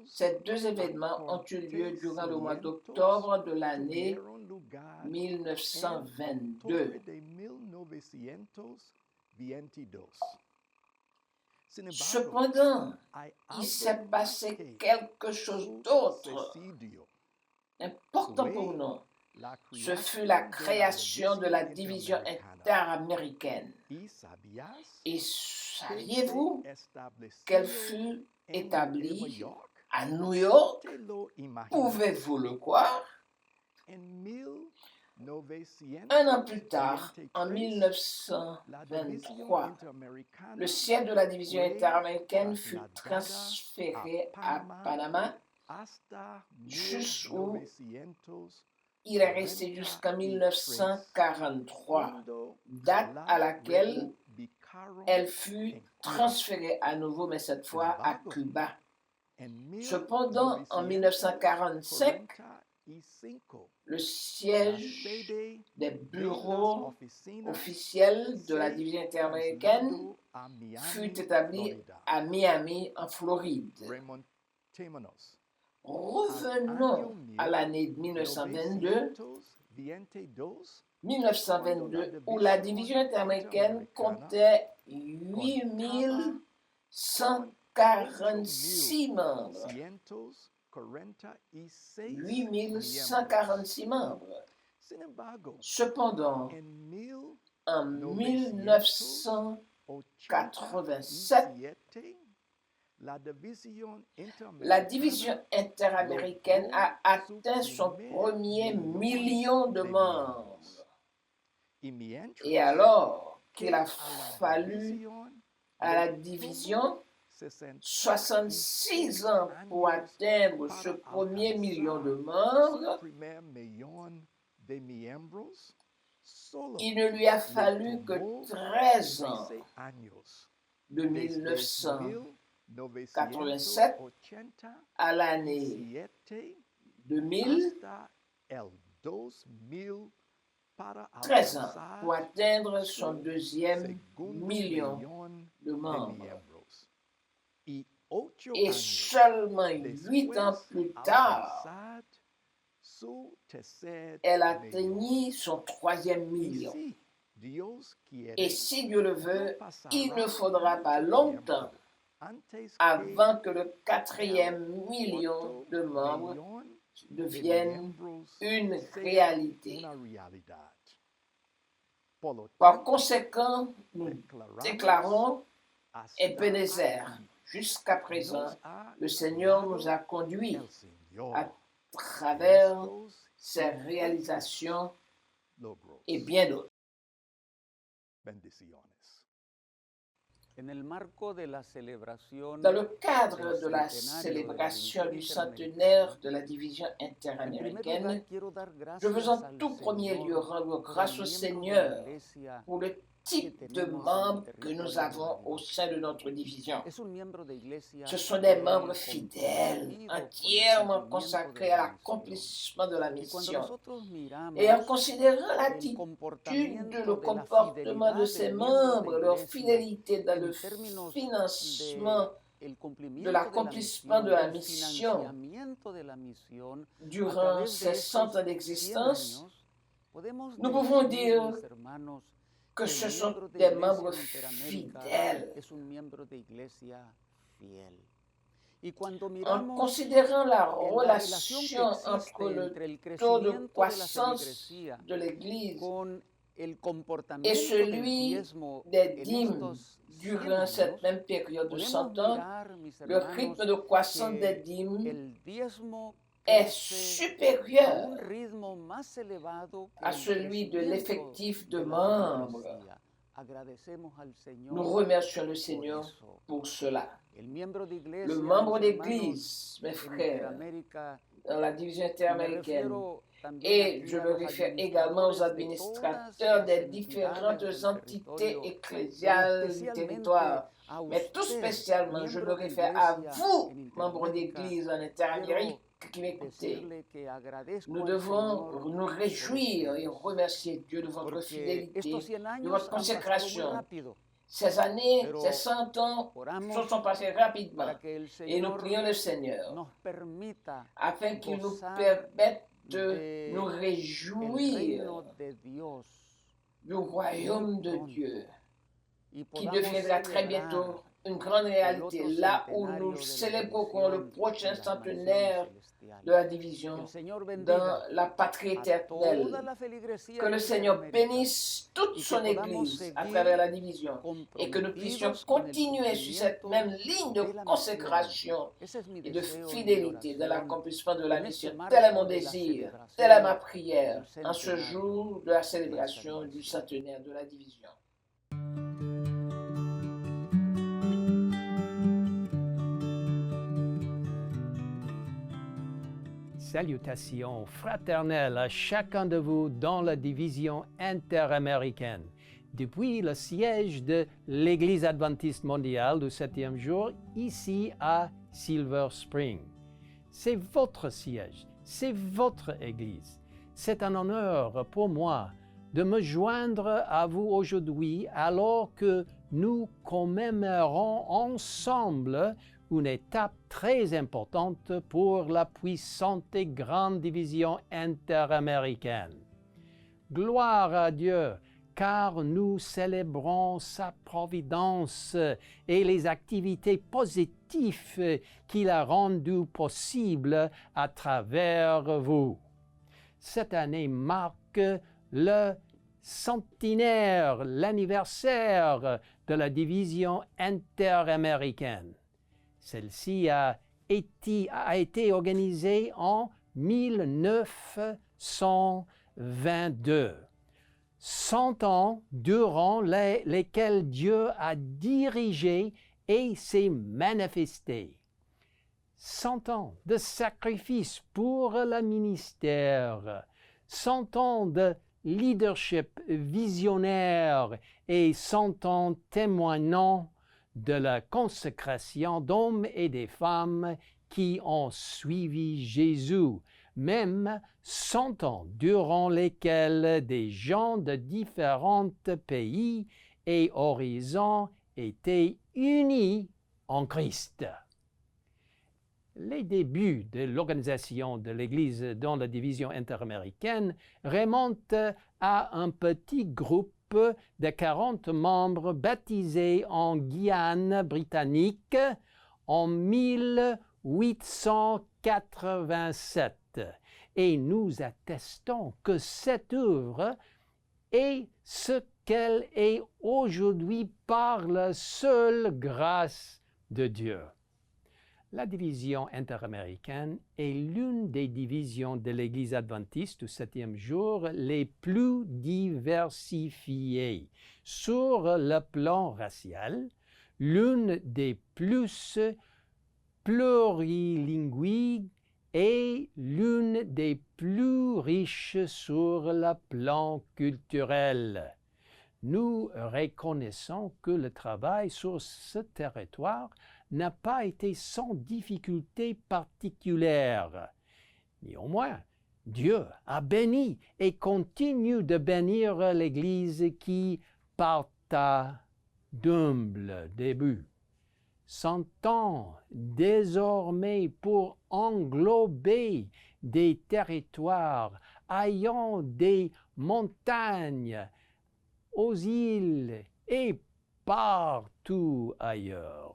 ces 2 événements ont eu lieu durant le mois d'octobre de l'année 1922. Cependant, il s'est passé quelque chose d'autre important pour nous. Ce fut la création de la division interaméricaine. Et saviez-vous qu'elle fut établie à New York? Pouvez-vous le croire? Un an plus tard, en 1923, le siège de la division interaméricaine fut transféré à Panama, jusqu'où il est resté jusqu'en 1943, date à laquelle elle fut transférée à nouveau, mais cette fois à Cuba. Cependant, en 1945, le siège des bureaux officiels de la division interaméricaine fut établi à Miami, en Floride. Revenons à l'année 1922, où la division interaméricaine comptait 8146 membres. 8146 membres. Cependant, en 1987, la division interaméricaine a atteint son premier million de membres. Et alors qu'il a fallu à la division 66 ans pour atteindre ce premier million de membres, Il ne lui a fallu que 13 ans, de 1987 à l'année 2000, 13 ans pour atteindre son deuxième million de membres. Et seulement 8 ans plus tard, elle atteignit son troisième million. Et si Dieu le veut, il ne faudra pas longtemps avant que le quatrième million de membres devienne une réalité. Par conséquent, nous déclarons Ebenezer. Jusqu'à présent, le Seigneur nous a conduits à travers ses réalisations et bien d'autres. Dans le cadre de la célébration du centenaire de la division interaméricaine, je veux en tout premier lieu rendre grâce au Seigneur pour le type de membres que nous avons au sein de notre division. Ce sont des membres fidèles, entièrement consacrés à l'accomplissement de la mission. Et en considérant l'attitude, le comportement de ces membres, leur fidélité dans le financement de l'accomplissement de la mission durant ces 100 ans d'existence, nous pouvons dire que ce sont des membres fidèles. En considérant la relation entre le taux de croissance de l'Église et celui des dîmes durant cette même période de 100 ans, le rythme de croissance des dîmes est supérieur à celui de l'effectif de membres. Nous remercions le Seigneur pour cela. Le membre d'Église, mes frères, dans la division interaméricaine, et je me réfère également aux administrateurs des différentes entités ecclésiales du territoire, mais tout spécialement, je me réfère à vous, membres d'Église en Interamérique, qui m'écoutez. Nous devons nous réjouir et remercier Dieu de votre fidélité, de votre consécration. Ces années, ces 100 ans se sont passés rapidement et nous prions le Seigneur afin qu'il nous permette de nous réjouir du royaume de Dieu qui deviendra très bientôt une grande réalité, là où nous célébrerons le prochain centenaire de la division dans la patrie éternelle. Que le Seigneur bénisse toute son Église à travers la division et que nous puissions continuer sur cette même ligne de consécration et de fidélité dans l'accomplissement de la mission. Tel est mon désir, telle est ma prière en ce jour de la célébration du centenaire de la division. Salutations fraternelles à chacun de vous dans la division interaméricaine. Depuis le siège de l'Église adventiste mondiale du 7e jour, ici à Silver Spring. C'est votre siège, c'est votre Église. C'est un honneur pour moi de me joindre à vous aujourd'hui alors que nous commémorons ensemble une étape très importante pour la puissante et grande division interaméricaine. Gloire à Dieu, car nous célébrons sa providence et les activités positives qu'il a rendues possibles à travers vous. Cette année marque le centenaire, l'anniversaire de la division interaméricaine. Celle-ci a été organisée en 1922. 100 ans durant lesquels Dieu a dirigé et s'est manifesté. 100 ans de sacrifice pour le ministère. 100 ans de leadership visionnaire et 100 ans témoignant de la consécration d'hommes et des femmes qui ont suivi Jésus, même 100 ans durant lesquels des gens de différents pays et horizons étaient unis en Christ. Les débuts de l'organisation de l'Église dans la division interaméricaine remontent à un petit groupe de 40 membres baptisés en Guyane britannique en 1887. Et nous attestons que cette œuvre est ce qu'elle est aujourd'hui par la seule grâce de Dieu. La division interaméricaine est l'une des divisions de l'Église adventiste du septième jour les plus diversifiées. Sur le plan racial, l'une des plus plurilingues et l'une des plus riches sur le plan culturel. Nous reconnaissons que le travail sur ce territoire n'a pas été sans difficulté particulière. Néanmoins, Dieu a béni et continue de bénir l'Église qui parta d'humble début, s'entend désormais pour englober des territoires ayant des montagnes aux îles et partout ailleurs.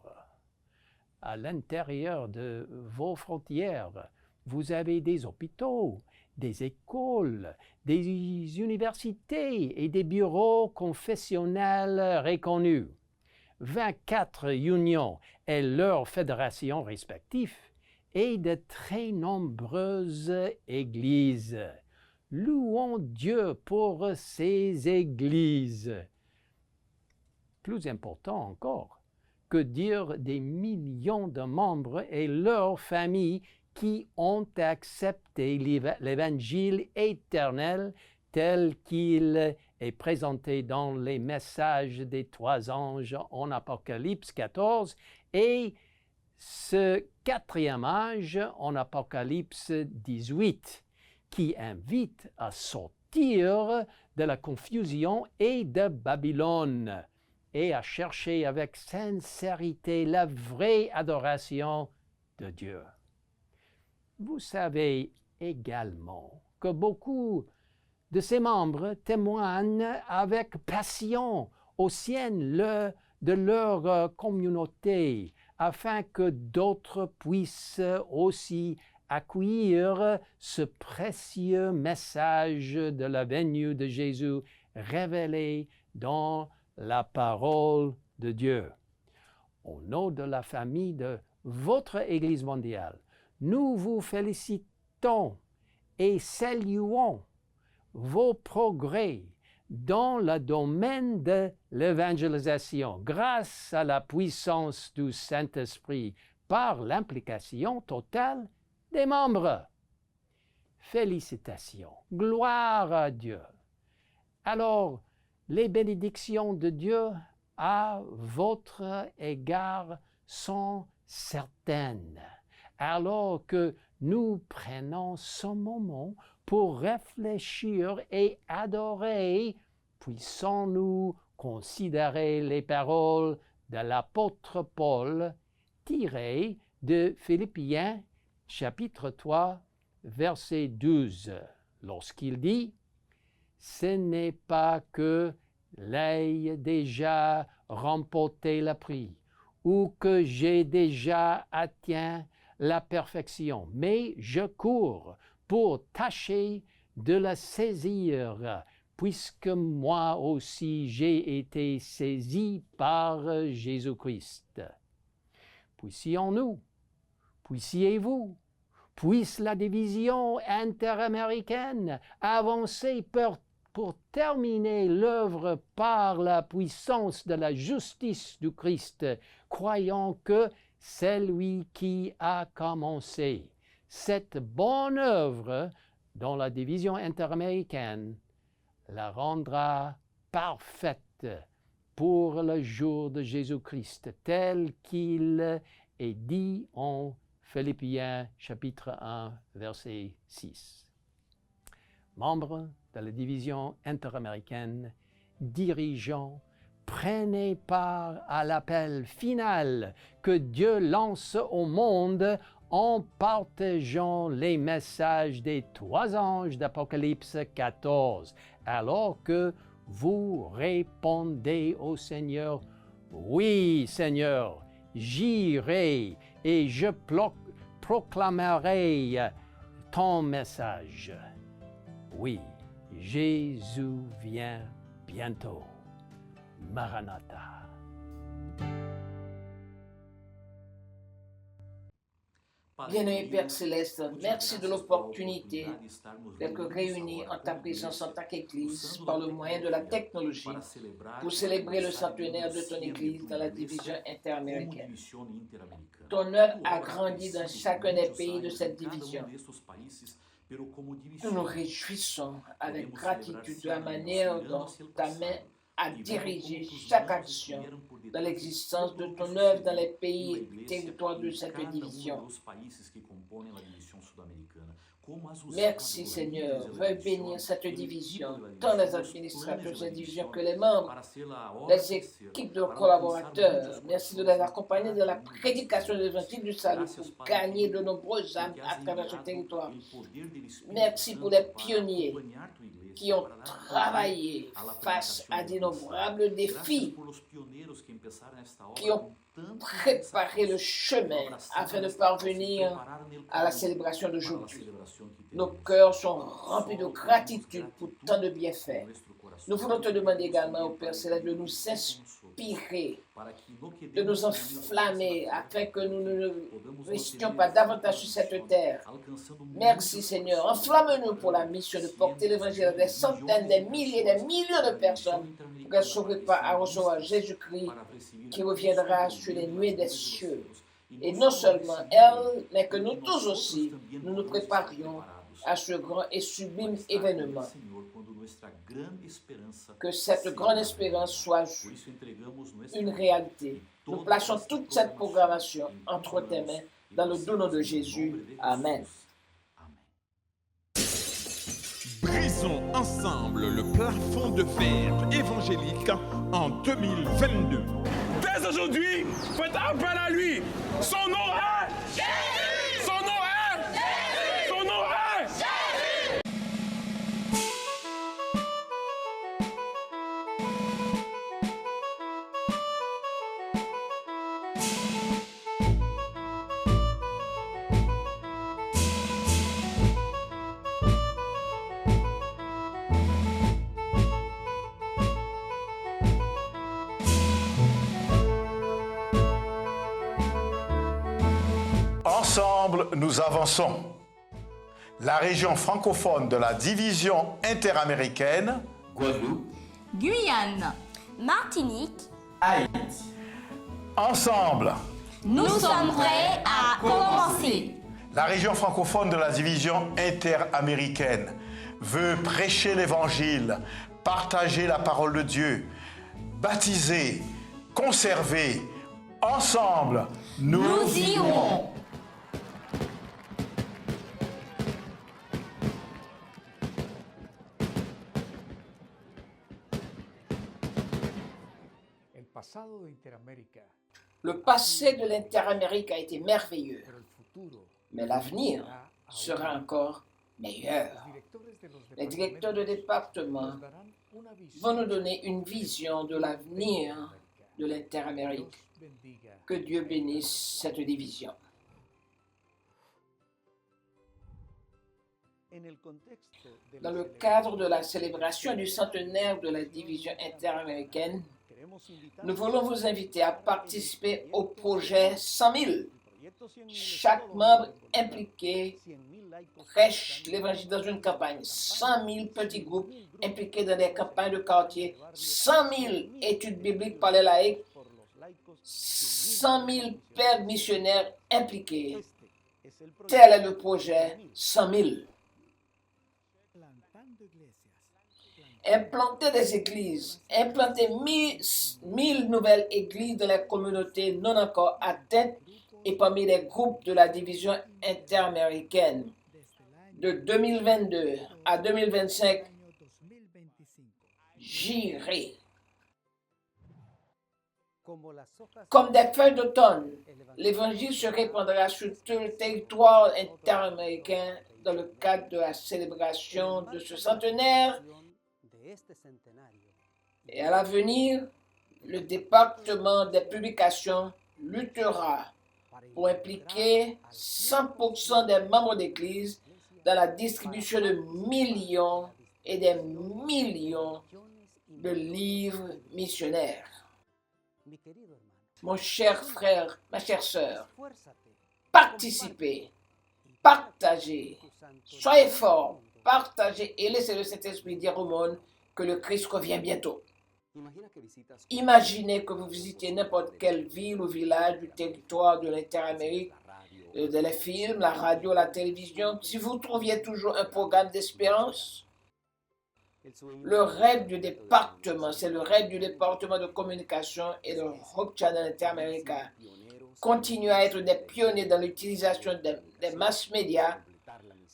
À l'intérieur de vos frontières, vous avez des hôpitaux, des écoles, des universités et des bureaux confessionnels reconnus. 24 unions et leurs fédérations respectives et de très nombreuses églises. Louons Dieu pour ces églises. Plus important encore, que dire des millions de membres et leurs familles qui ont accepté l'Évangile éternel tel qu'il est présenté dans les messages des 3 anges en Apocalypse 14 et ce 4e âge en Apocalypse 18 qui invite à sortir de la confusion et de Babylone et à chercher avec sincérité la vraie adoration de Dieu. Vous savez également que beaucoup de ses membres témoignent avec passion au sein de leur communauté afin que d'autres puissent aussi accueillir ce précieux message de la venue de Jésus révélé dans la parole de Dieu. Au nom de la famille de votre Église mondiale, nous vous félicitons et saluons vos progrès dans le domaine de l'évangélisation grâce à la puissance du Saint-Esprit par l'implication totale des membres. Félicitations, gloire à Dieu. Alors, les bénédictions de Dieu à votre égard sont certaines. Alors que nous prenons ce moment pour réfléchir et adorer, puissons-nous considérer les paroles de l'apôtre Paul tirées de Philippiens chapitre 3, verset 12, lorsqu'il dit « Ce n'est pas que l'ai déjà remporté le prix ou que j'ai déjà atteint la perfection, mais je cours pour tâcher de la saisir, puisque moi aussi j'ai été saisi par Jésus-Christ. » Puissions-nous, puissiez-vous, puisse la division interaméricaine avancer pour terminer l'œuvre par la puissance de la justice du Christ, croyant que c'est lui qui a commencé cette bonne œuvre dans la division interaméricaine, la rendra parfaite pour le jour de Jésus-Christ, tel qu'il est dit en Philippiens chapitre 1, verset 6. Membres de la division interaméricaine, dirigeants, prenez part à l'appel final que Dieu lance au monde en partageant les messages des 3 anges d'Apocalypse 14, alors que vous répondez au Seigneur, « Oui, Seigneur, j'irai et je proclamerai ton message. » Oui, Jésus vient bientôt. Maranatha. Bien-aimé Père Céleste, merci de l'opportunité d'être réunis en ta présence en tant qu'Église par le moyen de la technologie pour célébrer le centenaire de ton Église dans la division interaméricaine. Ton œuvre a grandi dans chacun des pays de cette division. Nous nous réjouissons avec gratitude de la manière dont ta main a dirigé chaque action dans l'existence de ton œuvre dans les pays et territoires de cette division. Merci Seigneur, veuille bénir cette division, tant les administrateurs de cette division que les membres, les équipes de collaborateurs. Merci de les accompagner dans la prédication de l'évangile du salut pour gagner de nombreuses âmes à travers ce territoire. Merci pour les pionniers qui ont travaillé face à d'innombrables défis, qui ont préparé le chemin afin de parvenir à la célébration d'aujourd'hui. Nos cœurs sont remplis de gratitude pour tant de bienfaits. Nous voulons te demander également, au Père Céleste, de nous inspirer, de nous enflammer, afin que nous ne restions pas davantage sur cette terre. Merci Seigneur. Enflamme-nous pour la mission de porter l'évangile à des centaines, des milliers, des millions de personnes pour qu'elles se préparent à recevoir Jésus-Christ qui reviendra sur les nuées des cieux. Et non seulement elle, mais que nous tous aussi, nous nous préparions à ce grand et sublime événement. Que cette grande espérance soit une réalité. Nous plaçons toute cette programmation entre tes mains dans le doux nom de Jésus. Amen. Brisons ensemble le plafond de verre évangélique en 2022. Dès aujourd'hui, faites appel à lui. Son nom est Jésus. Son nom est Jésus. Son nom est Jésus. Ensemble, nous avançons. La région francophone de la division interaméricaine, Guadeloupe, Guyane, Martinique, Haïti. Ensemble, nous sommes prêts à commencer. La région francophone de la division interaméricaine veut prêcher l'évangile, partager la parole de Dieu, baptiser, conserver. Ensemble, nous irons. Le passé de l'Interamérique a été merveilleux, mais l'avenir sera encore meilleur. Les directeurs de département vont nous donner une vision de l'avenir de l'Interamérique. Que Dieu bénisse cette division. Dans le cadre de la célébration du centenaire de la division interaméricaine, nous voulons vous inviter à participer au projet 100 000. Chaque membre impliqué prêche l'évangile dans une campagne. 100 000 petits groupes impliqués dans des campagnes de quartier. 100 000 études bibliques par les laïcs. 100 000 pères missionnaires impliqués. Tel est le projet 100 000. implanter des églises, implanter 1000 nouvelles églises dans les communautés non encore atteintes et parmi les groupes de la division interaméricaine. De 2022 à 2025, j'irai. Comme des feuilles d'automne, l'Évangile se répandra sur tout le territoire interaméricain dans le cadre de la célébration de ce centenaire. Et à l'avenir, le département des publications luttera pour impliquer 100% des membres d'Église dans la distribution de millions et des millions de livres missionnaires. Mon cher frère, ma chère sœur, participez, partagez, soyez forts, partagez et laissez le Saint-Esprit dire au monde que le Christ revient bientôt. Imaginez que vous visitiez n'importe quelle ville ou village du territoire de l'Interamérique, de les films, la radio, la télévision, si vous trouviez toujours un programme d'espérance. Le rêve du département, c'est le rêve du département de communication et de Hope Channel Interamérica. Continuer à être des pionniers dans l'utilisation des mass médias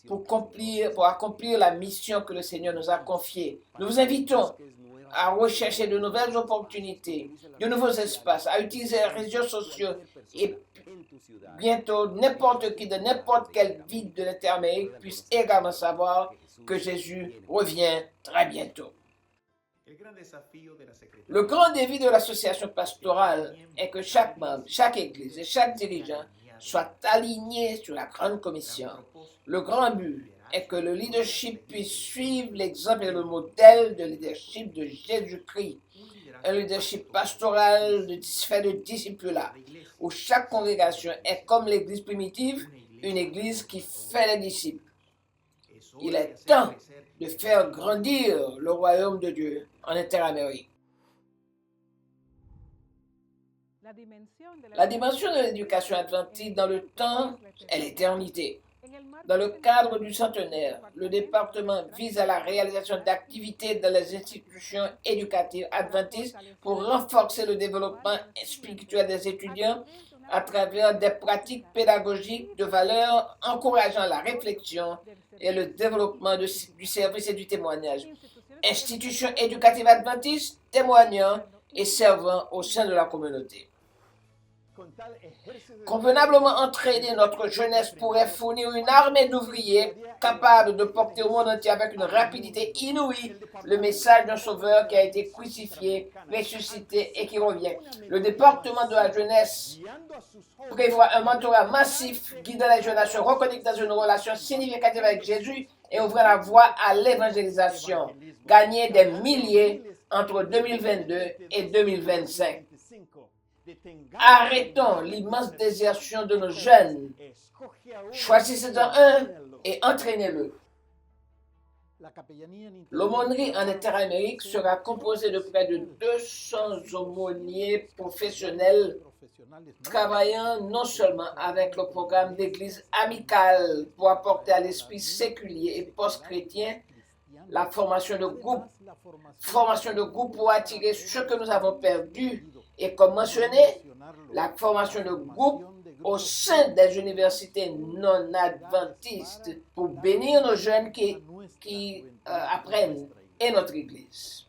pour accomplir la mission que le Seigneur nous a confiée. Nous vous invitons à rechercher de nouvelles opportunités, de nouveaux espaces, à utiliser les réseaux sociaux et bientôt n'importe qui de n'importe quelle ville de l'Interamérique puisse également savoir que Jésus revient très bientôt. Le grand défi de l'association pastorale est que chaque membre, chaque église et chaque dirigeant soient alignés sur la grande commission. Le grand but est que le leadership puisse suivre l'exemple et le modèle de leadership de Jésus-Christ. Un leadership pastoral fait de disciples-là, où chaque congrégation est comme l'église primitive, une église qui fait les disciples. Il est temps de faire grandir le royaume de Dieu en Interamérique. La dimension de l'éducation adventiste dans le temps est l'éternité. Dans le cadre du centenaire, le département vise à la réalisation d'activités dans les institutions éducatives adventistes pour renforcer le développement spirituel des étudiants à travers des pratiques pédagogiques de valeur encourageant la réflexion et le développement du service et du témoignage. Institutions éducatives adventistes témoignant et servant au sein de la communauté. Convenablement entraîner notre jeunesse pourrait fournir une armée d'ouvriers capables de porter au monde entier avec une rapidité inouïe le message d'un sauveur qui a été crucifié, ressuscité et qui revient. Le département de la jeunesse prévoit un mentorat massif guidant les jeunes à se reconnecter dans une relation significative avec Jésus et ouvrir la voie à l'évangélisation. Gagner des milliers entre 2022 et 2025. Arrêtons l'immense désertion de nos jeunes. Choisissez-en un et entraînez-le. L'aumônerie en Interamérique sera composée de près de 200 aumôniers professionnels travaillant non seulement avec le programme d'église amicale pour apporter à l'esprit séculier et post-chrétien la formation de groupe pour attirer ce que nous avons perdu et comme mentionné, la formation de groupe au sein des universités non adventistes pour bénir nos jeunes qui apprennent et notre Église.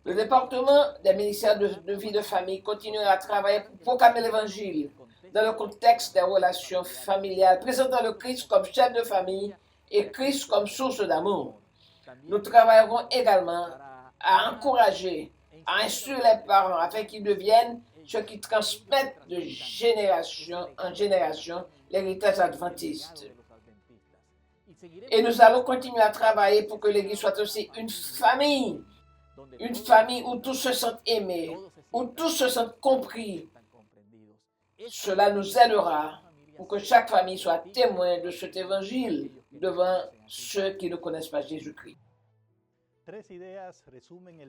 Le département des ministères de vie de famille continuera à travailler pour proclamer l'Évangile dans le contexte des relations familiales, présentant le Christ comme chef de famille et Christ comme source d'amour. Nous travaillerons également à encourager, à instruire les parents afin qu'ils deviennent ceux qui transmettent de génération en génération l'héritage adventiste. Et nous allons continuer à travailler pour que l'Église soit aussi une famille où tous se sentent aimés, où tous se sentent compris. Cela nous aidera pour que chaque famille soit témoin de cet évangile devant ceux qui ne connaissent pas Jésus-Christ.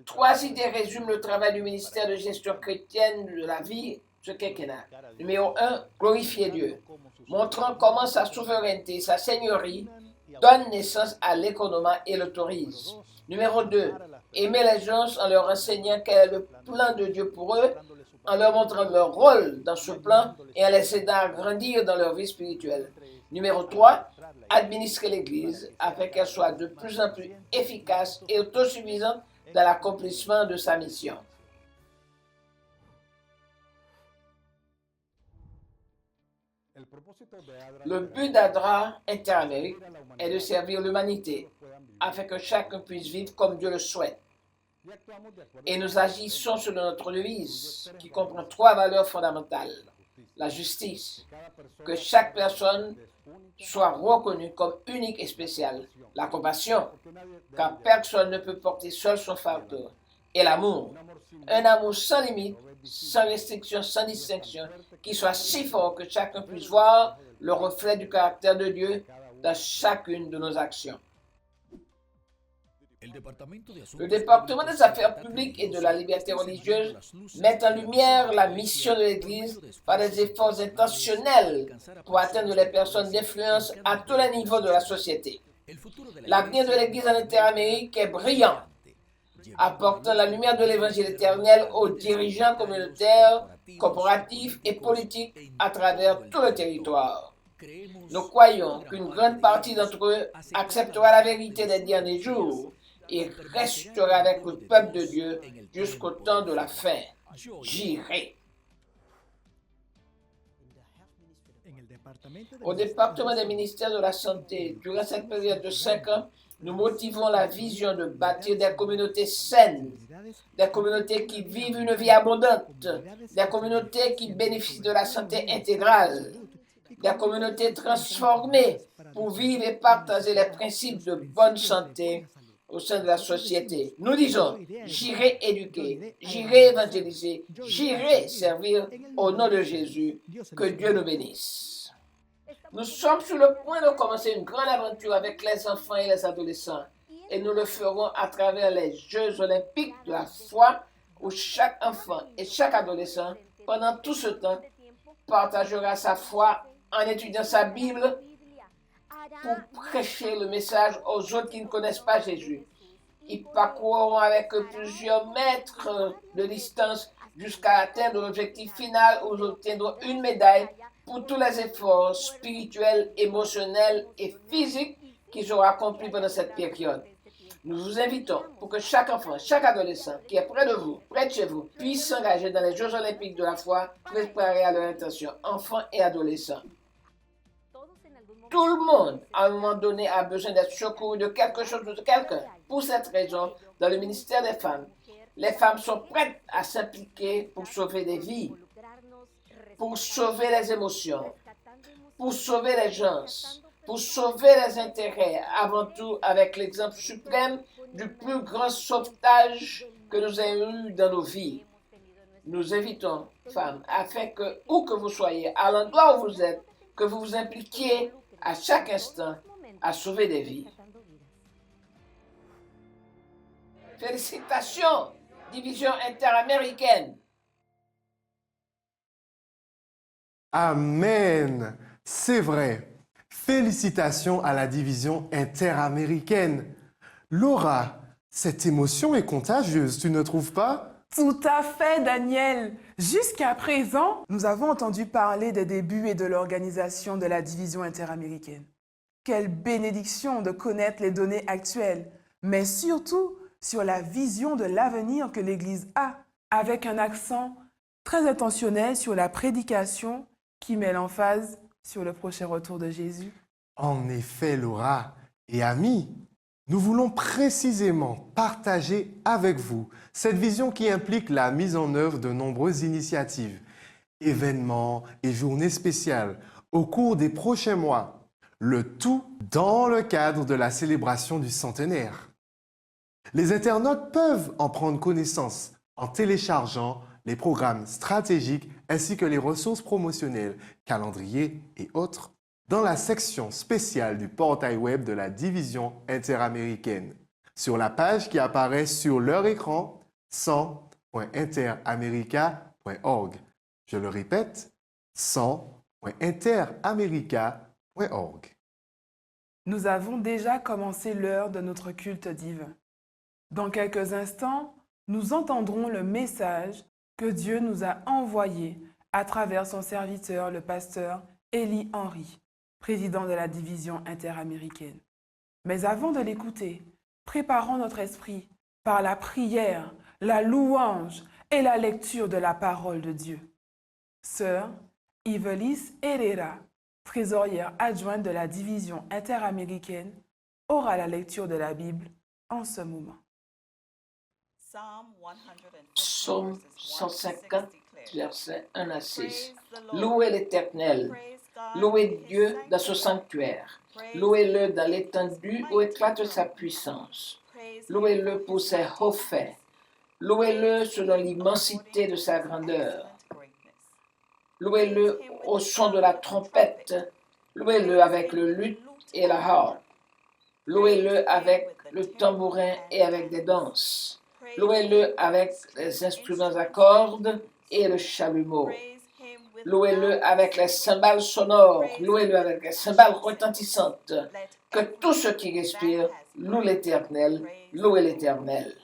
3 idées résument le travail du ministère de gestion chrétienne de la vie, ce quinquennat. Numéro 1, glorifier Dieu, montrant comment sa souveraineté, sa seigneurie donne naissance à l'économie et l'autorise. Numéro 2, aimer les gens en leur enseignant quel est le plan de Dieu pour eux, en leur montrant leur rôle dans ce plan et en les aidant à grandir dans leur vie spirituelle. Numéro 3, administrer l'Église afin qu'elle soit de plus en plus efficace et autosuffisante dans l'accomplissement de sa mission. Le but d'ADRA Interamérique est de servir l'humanité afin que chacun puisse vivre comme Dieu le souhaite. Et nous agissons selon notre devise qui comprend 3 valeurs fondamentales. La justice, que chaque personne soit reconnue comme unique et spéciale. La compassion, car personne ne peut porter seul son fardeau. Et l'amour, un amour sans limite, sans restriction, sans distinction, qui soit si fort que chacun puisse voir le reflet du caractère de Dieu dans chacune de nos actions. Le département des affaires publiques et de la liberté religieuse met en lumière la mission de l'Église par des efforts intentionnels pour atteindre les personnes d'influence à tous les niveaux de la société. L'avenir de l'Église en Interamérique est brillant, apportant la lumière de l'Évangile éternel aux dirigeants communautaires, corporatifs et politiques à travers tout le territoire. Nous croyons qu'une grande partie d'entre eux acceptera la vérité des derniers jours et restera avec le peuple de Dieu jusqu'au temps de la fin. J'irai. Au département des ministères de la Santé, durant cette période de 5 ans, nous motivons la vision de bâtir des communautés saines, des communautés qui vivent une vie abondante, des communautés qui bénéficient de la santé intégrale, des communautés transformées pour vivre et partager les principes de bonne santé au sein de la société. Nous disons, j'irai éduquer, j'irai évangéliser, j'irai servir au nom de Jésus. Que Dieu nous bénisse. Nous sommes sur le point de commencer une grande aventure avec les enfants et les adolescents. Et nous le ferons à travers les Jeux olympiques de la foi où chaque enfant et chaque adolescent, pendant tout ce temps, partagera sa foi en étudiant sa Bible pour prêcher le message aux autres qui ne connaissent pas Jésus. Ils parcourront avec eux plusieurs mètres de distance jusqu'à atteindre l'objectif final où ils obtiendront une médaille pour tous les efforts spirituels, émotionnels et physiques qu'ils auront accomplis pendant cette période. Nous vous invitons pour que chaque enfant, chaque adolescent qui est près de vous, près de chez vous, puisse s'engager dans les Jeux olympiques de la foi préparés à leur intention, enfants et adolescents. Tout le monde, à un moment donné, a besoin d'être secouru de quelque chose ou de quelqu'un. Pour cette raison, dans le ministère des femmes, les femmes sont prêtes à s'impliquer pour sauver des vies, pour sauver les émotions, pour sauver les gens, pour sauver les intérêts, avant tout avec l'exemple suprême du plus grand sauvetage que nous ayons eu dans nos vies. Nous invitons, femmes, afin que, où que vous soyez, à l'endroit où vous êtes, que vous vous impliquiez à chaque instant à sauver des vies. Félicitations, division interaméricaine. Amen. C'est vrai. Félicitations à la division interaméricaine. Laura, cette émotion est contagieuse, tu ne trouves pas? Tout à fait, Daniel. Jusqu'à présent, nous avons entendu parler des débuts et de l'organisation de la division interaméricaine. Quelle bénédiction de connaître les données actuelles, mais surtout sur la vision de l'avenir que l'Église a, avec un accent très intentionnel sur la prédication qui met l'emphase sur le prochain retour de Jésus. En effet, Laura et amis, nous voulons précisément partager avec vous cette vision qui implique la mise en œuvre de nombreuses initiatives, événements et journées spéciales au cours des prochains mois, le tout dans le cadre de la célébration du centenaire. Les internautes peuvent en prendre connaissance en téléchargeant les programmes stratégiques ainsi que les ressources promotionnelles, calendriers et autres dans la section spéciale du portail web de la division interaméricaine, sur la page qui apparaît sur leur écran 100.interamerica.org. Je le répète, 100.interamerica.org. Nous avons déjà commencé l'heure de notre culte divin. Dans quelques instants, nous entendrons le message que Dieu nous a envoyé à travers son serviteur, le pasteur Élie Henry, président de la division interaméricaine. Mais avant de l'écouter, préparons notre esprit par la prière, la louange et la lecture de la parole de Dieu. Sœur Ivelis Herrera, trésorière adjointe de la division interaméricaine, aura la lecture de la Bible en ce moment. Psaume 150, versets 1 à 6. Louez l'Éternel, louez Dieu dans ce sanctuaire, louez-le dans l'étendue où éclate sa puissance, louez-le pour ses hauts faits, louez-le selon l'immensité de sa grandeur, louez-le au son de la trompette, louez-le avec le luth et la harpe, louez-le avec le tambourin et avec des danses. Louez-le avec les instruments à cordes et le chalumeau. Louez-le avec les cymbales sonores. Louez-le avec les cymbales retentissantes. Que tout ce qui respire loue l'Éternel. Louez l'Éternel.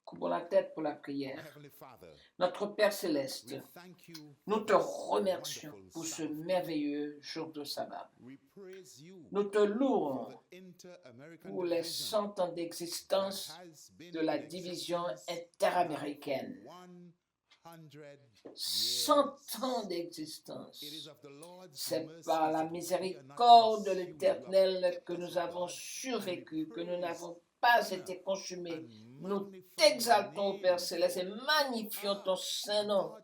Couvrons la tête pour la prière. Notre Père Céleste, nous te remercions pour ce merveilleux jour de sabbat. Nous te louons pour les 100 ans d'existence de la division interaméricaine. 100 ans d'existence. C'est par la miséricorde de l'Éternel que nous avons survécu, que nous n'avons pas été consumés. Nous t'exaltons, Père Céleste, et magnifions ton saint nom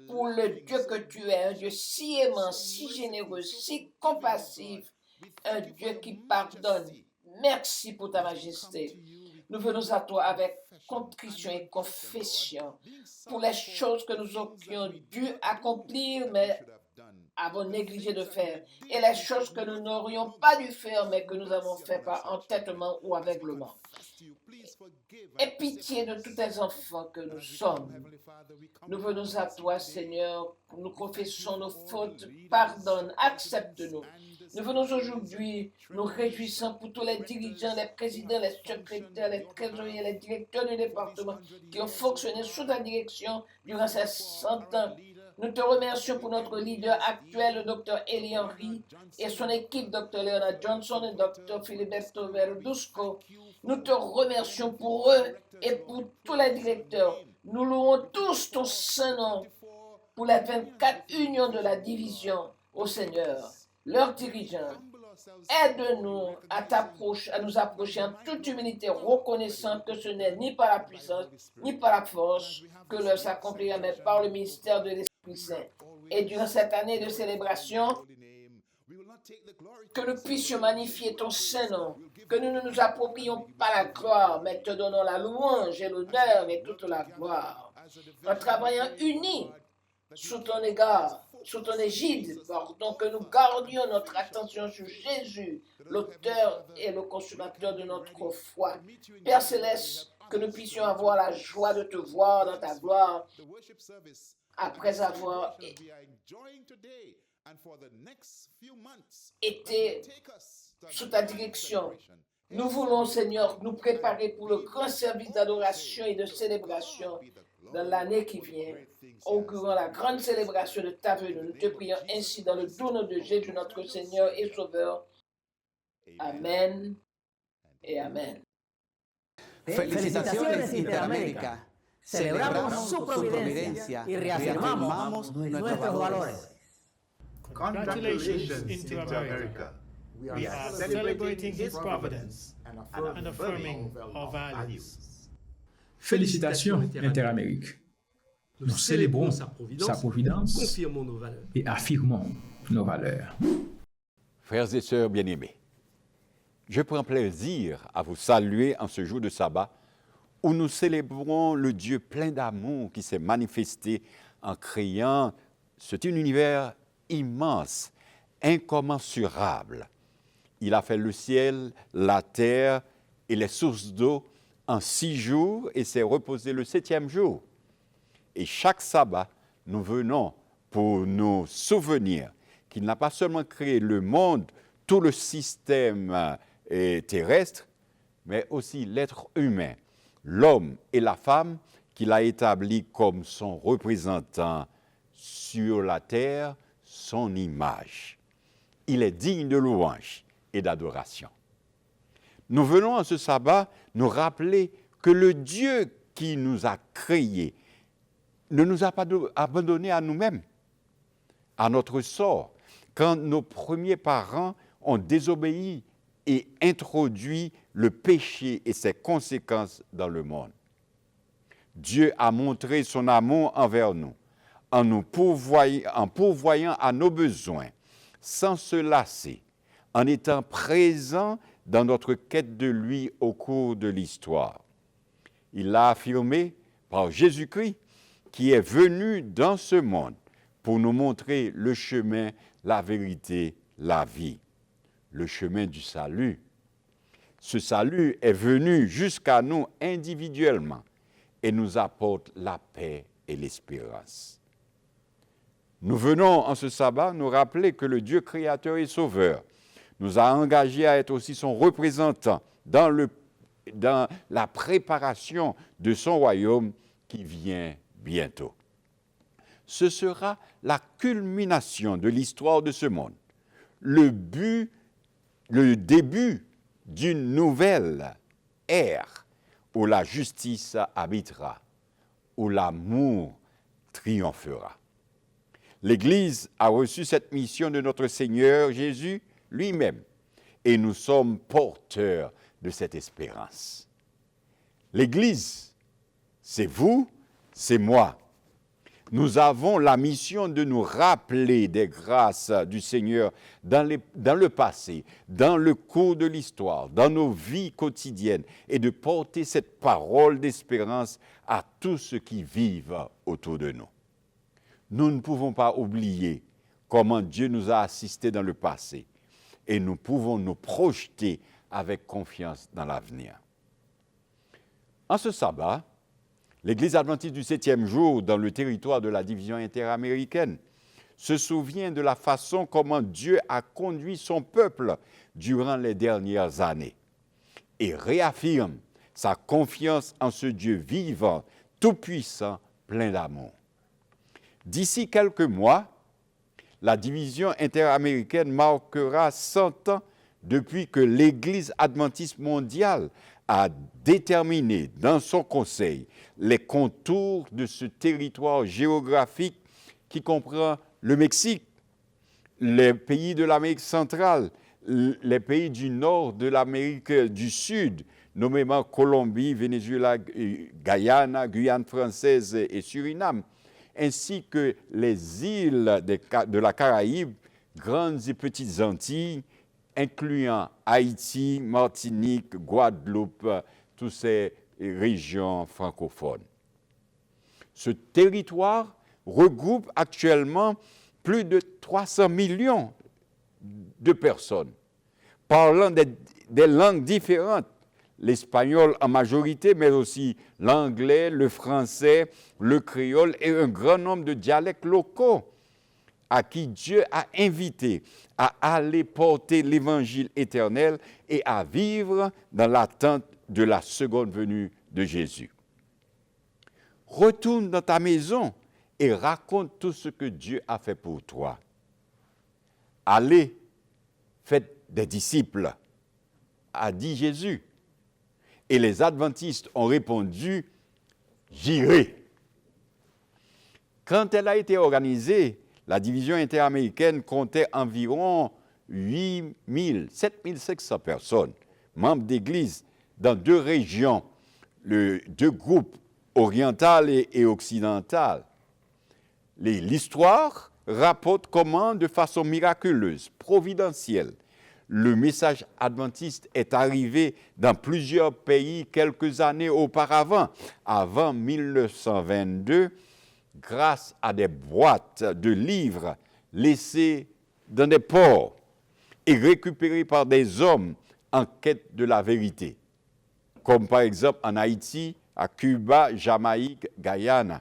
pour le Dieu que tu es, un Dieu si aimant, si généreux, si compassif, un Dieu qui pardonne. Merci pour ta majesté. Nous venons à toi avec contrition et confession pour les choses que nous aurions dû accomplir, mais avons négligé de faire, et les choses que nous n'aurions pas dû faire, mais que nous avons fait par entêtement ou aveuglement. Aie pitié de tous tes enfants que nous sommes. Nous venons à toi, Seigneur, nous confessons nos fautes, pardonne, accepte-nous. Nous venons aujourd'hui, nous réjouissons pour tous les dirigeants, les présidents, les secrétaires, les trésoriers, les directeurs du département qui ont fonctionné sous ta direction durant ces 100 ans. Nous te remercions pour notre leader actuel, le Dr. Élie Henry, et son équipe, Dr. Leonard Johnson et Dr. Filiberto Verduzco. Nous te remercions pour eux et pour tous les directeurs. Nous louons tous ton saint nom pour les 24 unions de la division au Seigneur, leurs dirigeants. Aide-nous à nous approcher en toute humilité, reconnaissant que ce n'est ni par la puissance, ni par la force que l'œuvre s'accomplira, mais par le ministère de l'Esprit Saint. Et durant cette année de célébration, que nous puissions magnifier ton Saint-Nom que nous ne nous approprions pas la gloire, mais te donnons la louange et l'honneur et toute la gloire, en travaillant unis sous ton égard, sous ton égide, pardon, que nous gardions notre attention sur Jésus, l'auteur et le consommateur de notre foi. Père Céleste, que nous puissions avoir la joie de te voir dans ta gloire après avoir été sous ta direction. Nous voulons, Seigneur, nous préparer pour le grand service d'adoration et de célébration dans l'année qui vient, augurant la grande célébration de ta venue. Nous te prions ainsi dans le doux nom de Jésus, notre Seigneur et Sauveur. Amen et Amen. Felicitaciones Interamérica. Celebramos su providencia y reafirmamos nuestros valores. Congratulations, Inter-America. We are celebrating His providence and affirming our values. Félicitations, Interamérique. Nous célébrons sa providence et affirmons nos valeurs. Frères et sœurs bien-aimés, je prends plaisir à vous saluer en ce jour de sabbat où nous célébrons le Dieu plein d'amour qui s'est manifesté en créant cet univers immense, incommensurable. Il a fait le ciel, la terre et les sources d'eau en 6 jours et s'est reposé le 7e jour. Et chaque sabbat, nous venons pour nous souvenir qu'il n'a pas seulement créé le monde, tout le système terrestre, mais aussi l'être humain, l'homme et la femme qu'il a établis comme son représentant sur la terre, son image. Il est digne de louange et d'adoration. Nous venons en ce sabbat nous rappeler que le Dieu qui nous a créés ne nous a pas abandonnés à nous-mêmes, à notre sort, quand nos premiers parents ont désobéi et introduit le péché et ses conséquences dans le monde. Dieu a montré son amour envers nous, en pourvoyant à nos besoins, sans se lasser, en étant présent dans notre quête de lui au cours de l'histoire. Il l'a affirmé par Jésus-Christ, qui est venu dans ce monde pour nous montrer le chemin, la vérité, la vie, le chemin du salut. Ce salut est venu jusqu'à nous individuellement et nous apporte la paix et l'espérance. Nous venons en ce sabbat nous rappeler que le Dieu créateur et sauveur nous a engagés à être aussi son représentant dans la préparation de son royaume qui vient bientôt. Ce sera la culmination de l'histoire de ce monde, le début d'une nouvelle ère où la justice habitera, où l'amour triomphera. L'Église a reçu cette mission de notre Seigneur Jésus lui-même et nous sommes porteurs de cette espérance. L'Église, c'est vous, c'est moi. Nous avons la mission de nous rappeler des grâces du Seigneur dans le passé, dans le cours de l'histoire, dans nos vies quotidiennes et de porter cette parole d'espérance à tous ceux qui vivent autour de nous. Nous ne pouvons pas oublier comment Dieu nous a assistés dans le passé et nous pouvons nous projeter avec confiance dans l'avenir. En ce sabbat, l'Église adventiste du 7e jour dans le territoire de la division interaméricaine se souvient de la façon comment Dieu a conduit son peuple durant les dernières années et réaffirme sa confiance en ce Dieu vivant, tout-puissant, plein d'amour. D'ici quelques mois, la division interaméricaine marquera 100 ans depuis que l'Église adventiste mondiale a déterminé dans son conseil les contours de ce territoire géographique qui comprend le Mexique, les pays de l'Amérique centrale, les pays du nord de l'Amérique du Sud, nommément Colombie, Venezuela, Guyane française et Suriname, ainsi que les îles de la Caraïbe, grandes et petites Antilles, incluant Haïti, Martinique, Guadeloupe, toutes ces régions francophones. Ce territoire regroupe actuellement plus de 300 millions de personnes parlant des langues différentes, l'espagnol en majorité, mais aussi l'anglais, le français, le créole et un grand nombre de dialectes locaux à qui Dieu a invité à aller porter l'évangile éternel et à vivre dans l'attente de la seconde venue de Jésus. Retourne dans ta maison et raconte tout ce que Dieu a fait pour toi. Allez, faites des disciples, a dit Jésus. Et les adventistes ont répondu, j'irai. Quand elle a été organisée, la division interaméricaine comptait environ 7500 personnes, membres d'église, dans 2 régions, 2 groupes, oriental et occidental. L'histoire rapporte comment, de façon miraculeuse, providentielle, le message adventiste est arrivé dans plusieurs pays quelques années auparavant, avant 1922, grâce à des boîtes de livres laissées dans des ports et récupérés par des hommes en quête de la vérité, comme par exemple en Haïti, à Cuba, Jamaïque, Guyane.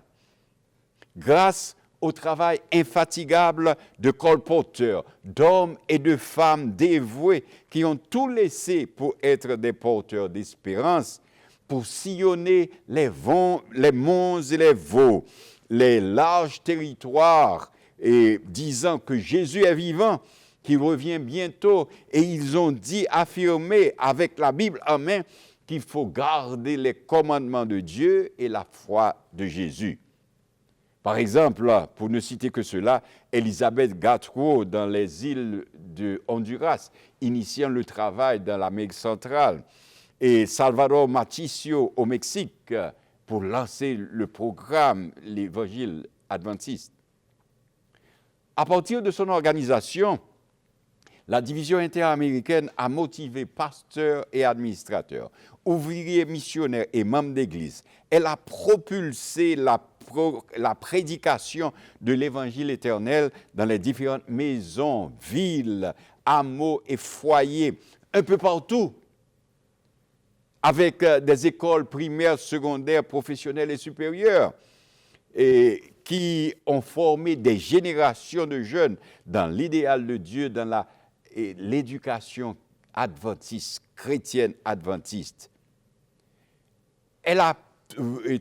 Grâce au travail infatigable de colporteurs, d'hommes et de femmes dévoués qui ont tout laissé pour être des porteurs d'espérance, pour sillonner les monts et les vaux, les larges territoires, et disant que Jésus est vivant, qu'il revient bientôt, et ils ont dit, affirmé avec la Bible en main, qu'il faut garder les commandements de Dieu et la foi de Jésus. Par exemple, pour ne citer que cela, Elisabeth Gautreau dans les îles de Honduras, initiant le travail dans l'Amérique centrale, et Salvador Maticio au Mexique pour lancer le programme l'Évangile adventiste. À partir de son organisation, la division interaméricaine a motivé pasteurs et administrateurs, ouvriers missionnaires et membres d'Église. Elle a propulsé la prédication de l'Évangile éternel dans les différentes maisons, villes, hameaux et foyers, un peu partout, avec des écoles primaires, secondaires, professionnelles et supérieures, et qui ont formé des générations de jeunes dans l'idéal de Dieu, dans l'éducation adventiste, chrétienne adventiste. Elle a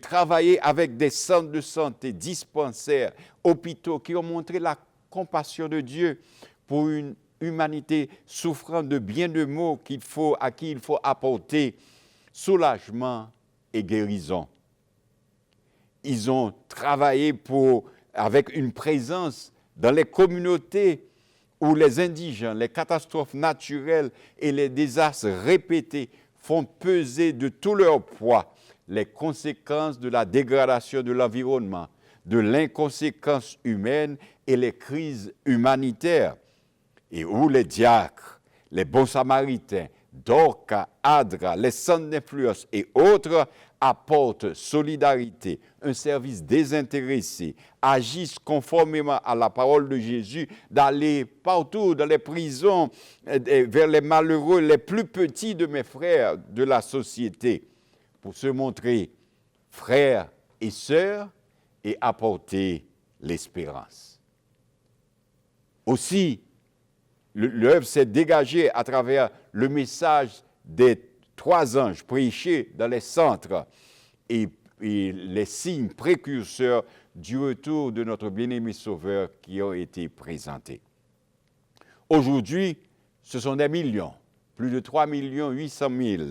travaillé avec des centres de santé, dispensaires, hôpitaux qui ont montré la compassion de Dieu pour une humanité souffrant de bien de maux à qui il faut apporter soulagement et guérison. Ils ont travaillé avec une présence dans les communautés où les indigents, les catastrophes naturelles et les désastres répétés font peser de tout leur poids les conséquences de la dégradation de l'environnement, de l'inconséquence humaine et les crises humanitaires, et où les diacres, les bons samaritains, Dorcas, Adra, les centres d'influence et autres apportent solidarité, un service désintéressé, agissent conformément à la parole de Jésus, d'aller partout dans les prisons, vers les malheureux, les plus petits de mes frères de la société, pour se montrer frères et sœurs et apporter l'espérance. Aussi, l'œuvre s'est dégagée à travers le message des 3 anges prêchés dans les centres et les signes précurseurs du retour de notre bien-aimé Sauveur qui ont été présentés. Aujourd'hui, ce sont des millions, plus de 3 800 000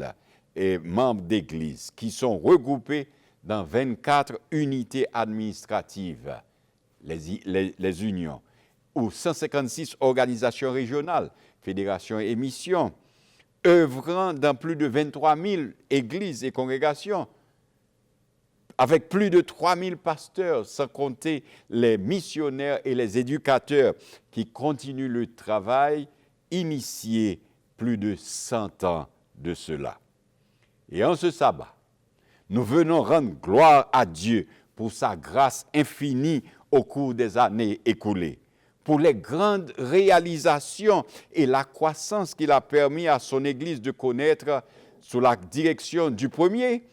membres d'Église qui sont regroupés dans 24 unités administratives, les unions, ou 156 organisations régionales, fédérations et missions, œuvrant dans plus de 23 000 églises et congrégations, avec plus de 3 000 pasteurs, sans compter les missionnaires et les éducateurs qui continuent le travail initié plus de 100 ans de cela. Et en ce sabbat, nous venons rendre gloire à Dieu pour sa grâce infinie au cours des années écoulées, pour les grandes réalisations et la croissance qu'il a permis à son Église de connaître sous la direction du premier,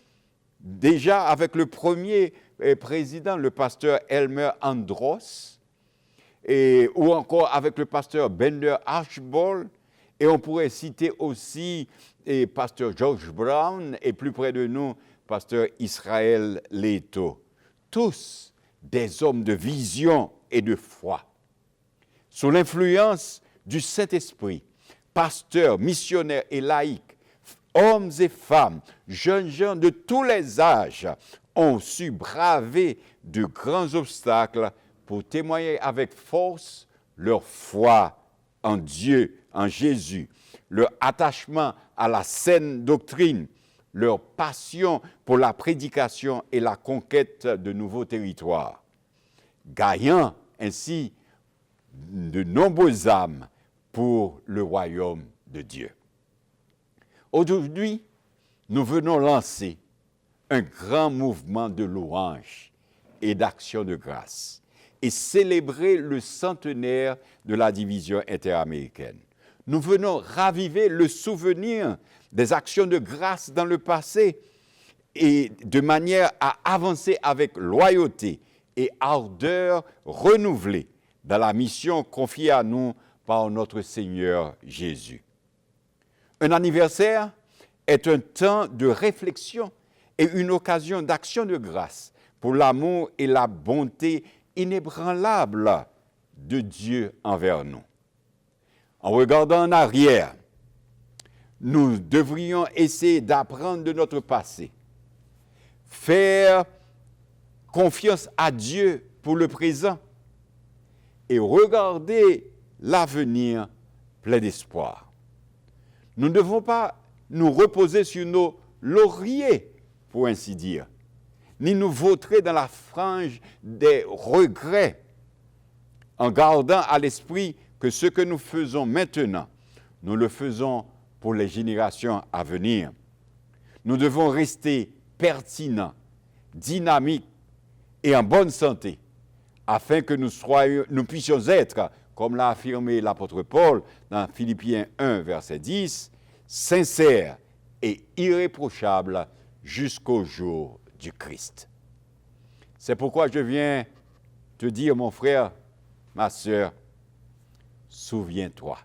déjà avec le premier président, le pasteur Elmer Andros, ou encore avec le pasteur Bender Archibald, et on pourrait citer aussi pasteur George Brown, et plus près de nous, pasteur Israël Leto. Tous des hommes de vision et de foi. Sous l'influence du Saint-Esprit, pasteurs, missionnaires et laïcs, hommes et femmes, jeunes gens de tous les âges ont su braver de grands obstacles pour témoigner avec force leur foi en Dieu, en Jésus, leur attachement à la saine doctrine, leur passion pour la prédication et la conquête de nouveaux territoires, gagnant ainsi de nombreuses âmes pour le royaume de Dieu. Aujourd'hui, nous venons lancer un grand mouvement de louange et d'action de grâce et célébrer le centenaire de la division interaméricaine. Nous venons raviver le souvenir des actions de grâce dans le passé et de manière à avancer avec loyauté et ardeur renouvelée dans la mission confiée à nous par notre Seigneur Jésus. Un anniversaire est un temps de réflexion et une occasion d'action de grâce pour l'amour et la bonté inébranlable de Dieu envers nous. En regardant en arrière, nous devrions essayer d'apprendre de notre passé, faire confiance à Dieu pour le présent et regarder l'avenir plein d'espoir. Nous ne devons pas nous reposer sur nos lauriers, pour ainsi dire, ni nous vautrer dans la frange des regrets, en gardant à l'esprit que ce que nous faisons maintenant, nous le faisons pour les générations à venir. Nous devons rester pertinents, dynamiques et en bonne santé, afin que nous puissions être, comme l'a affirmé l'apôtre Paul dans Philippiens 1, verset 10, sincères et irréprochables jusqu'au jour du Christ. C'est pourquoi je viens te dire, mon frère, ma sœur, souviens-toi.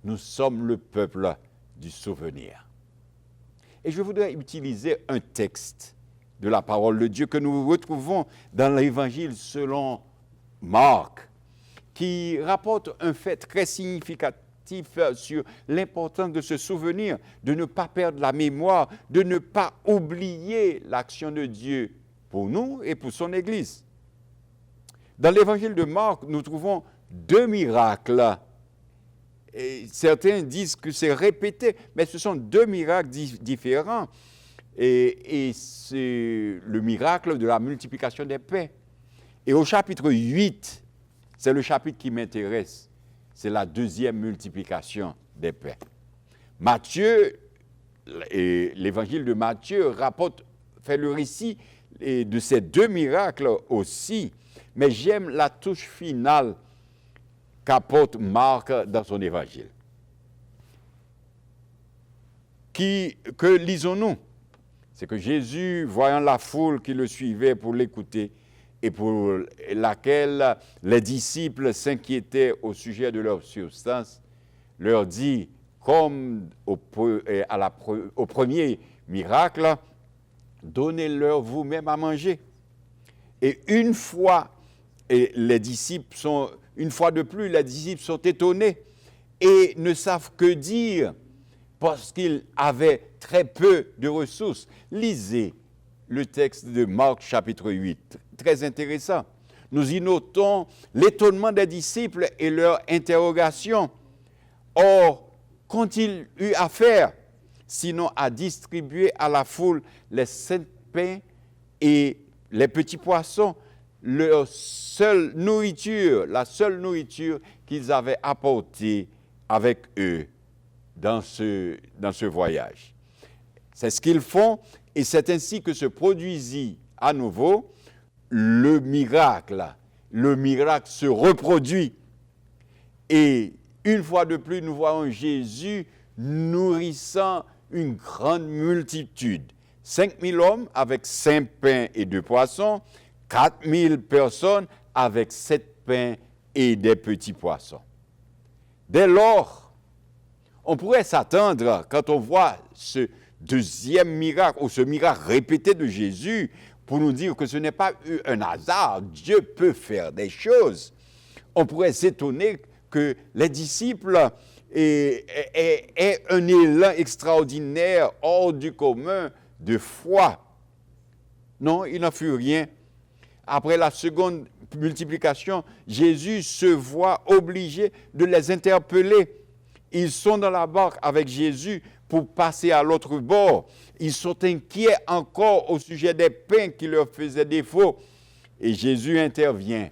Nous sommes le peuple du souvenir. Et je voudrais utiliser un texte de la parole de Dieu que nous retrouvons dans l'Évangile selon Marc, qui rapporte un fait très significatif sur l'importance de se souvenir, de ne pas perdre la mémoire, de ne pas oublier l'action de Dieu pour nous et pour son Église. Dans l'Évangile de Marc, nous trouvons 2 miracles. Et certains disent que c'est répété, mais ce sont 2 miracles différents. Et c'est le miracle de la multiplication des pains. Et au chapitre 8, c'est le chapitre qui m'intéresse, c'est la 2e multiplication des pains. Matthieu, et l'Évangile de Matthieu fait le récit de ces 2 miracles aussi, mais j'aime la touche finale qu'apporte Marc dans son évangile. Que lisons-nous? C'est que Jésus, voyant la foule qui le suivait pour l'écouter et pour laquelle les disciples s'inquiétaient au sujet de leur substance, leur dit, comme au premier miracle, donnez-leur vous-même à manger. Et une fois de plus, les disciples sont étonnés et ne savent que dire parce qu'ils avaient très peu de ressources. Lisez le texte de Marc chapitre 8, très intéressant. Nous y notons l'étonnement des disciples et leur interrogation. Or, qu'ont-ils eu à faire, sinon à distribuer à la foule les 5 pains et les petits poissons, la seule nourriture qu'ils avaient apportée avec eux dans ce voyage. C'est ce qu'ils font et c'est ainsi que se produisit à nouveau le miracle. Le miracle se reproduit et une fois de plus, nous voyons Jésus nourrissant une grande multitude. 5000 hommes avec 5 pains et 2 poissons, 4000 personnes avec 7 pains et des petits poissons. Dès lors, on pourrait s'attendre, quand on voit ce deuxième miracle, ou ce miracle répété de Jésus, pour nous dire que ce n'est pas un hasard, Dieu peut faire des choses. On pourrait s'étonner que les disciples aient un élan extraordinaire, hors du commun, de foi. Non, il n'en fut rien. Après la seconde multiplication, Jésus se voit obligé de les interpeller. Ils sont dans la barque avec Jésus pour passer à l'autre bord. Ils sont inquiets encore au sujet des pains qui leur faisaient défaut. Et Jésus intervient.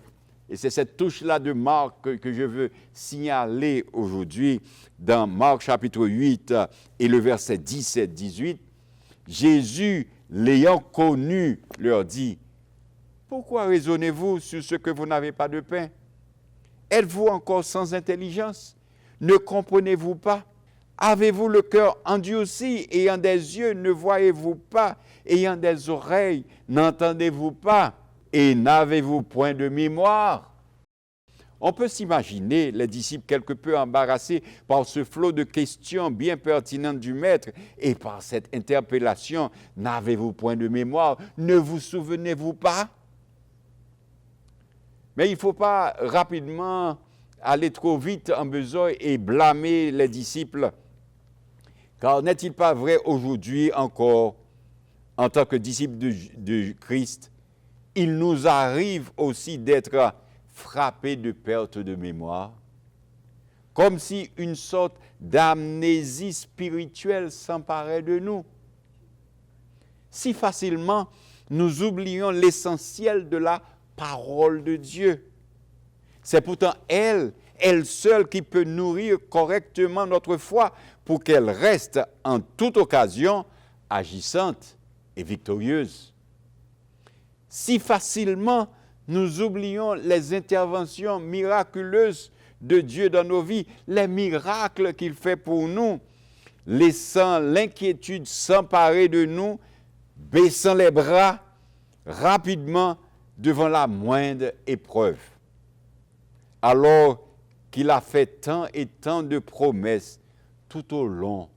Et c'est cette touche-là de Marc que je veux signaler aujourd'hui dans Marc chapitre 8 et le verset 17-18. Jésus, l'ayant connu, leur dit, « Pourquoi raisonnez-vous sur ce que vous n'avez pas de pain? Êtes-vous encore sans intelligence? Ne comprenez-vous pas? Avez-vous le cœur endurci, ayant des yeux, ne voyez-vous pas? Ayant des oreilles, n'entendez-vous pas? Et n'avez-vous point de mémoire? » On peut s'imaginer les disciples quelque peu embarrassés par ce flot de questions bien pertinentes du Maître et par cette interpellation, « N'avez-vous point de mémoire? Ne vous souvenez-vous pas? » Mais il ne faut pas rapidement aller trop vite en besogne et blâmer les disciples. Car n'est-il pas vrai aujourd'hui encore, en tant que disciples de Christ, il nous arrive aussi d'être frappés de perte de mémoire, comme si une sorte d'amnésie spirituelle s'emparait de nous. Si facilement, nous oublions l'essentiel de la parole de Dieu. C'est pourtant elle seule qui peut nourrir correctement notre foi pour qu'elle reste en toute occasion agissante et victorieuse. Si facilement nous oublions les interventions miraculeuses de Dieu dans nos vies, les miracles qu'il fait pour nous, laissant l'inquiétude s'emparer de nous, baissant les bras rapidement devant la moindre épreuve. Alors qu'il a fait tant et tant de promesses tout au long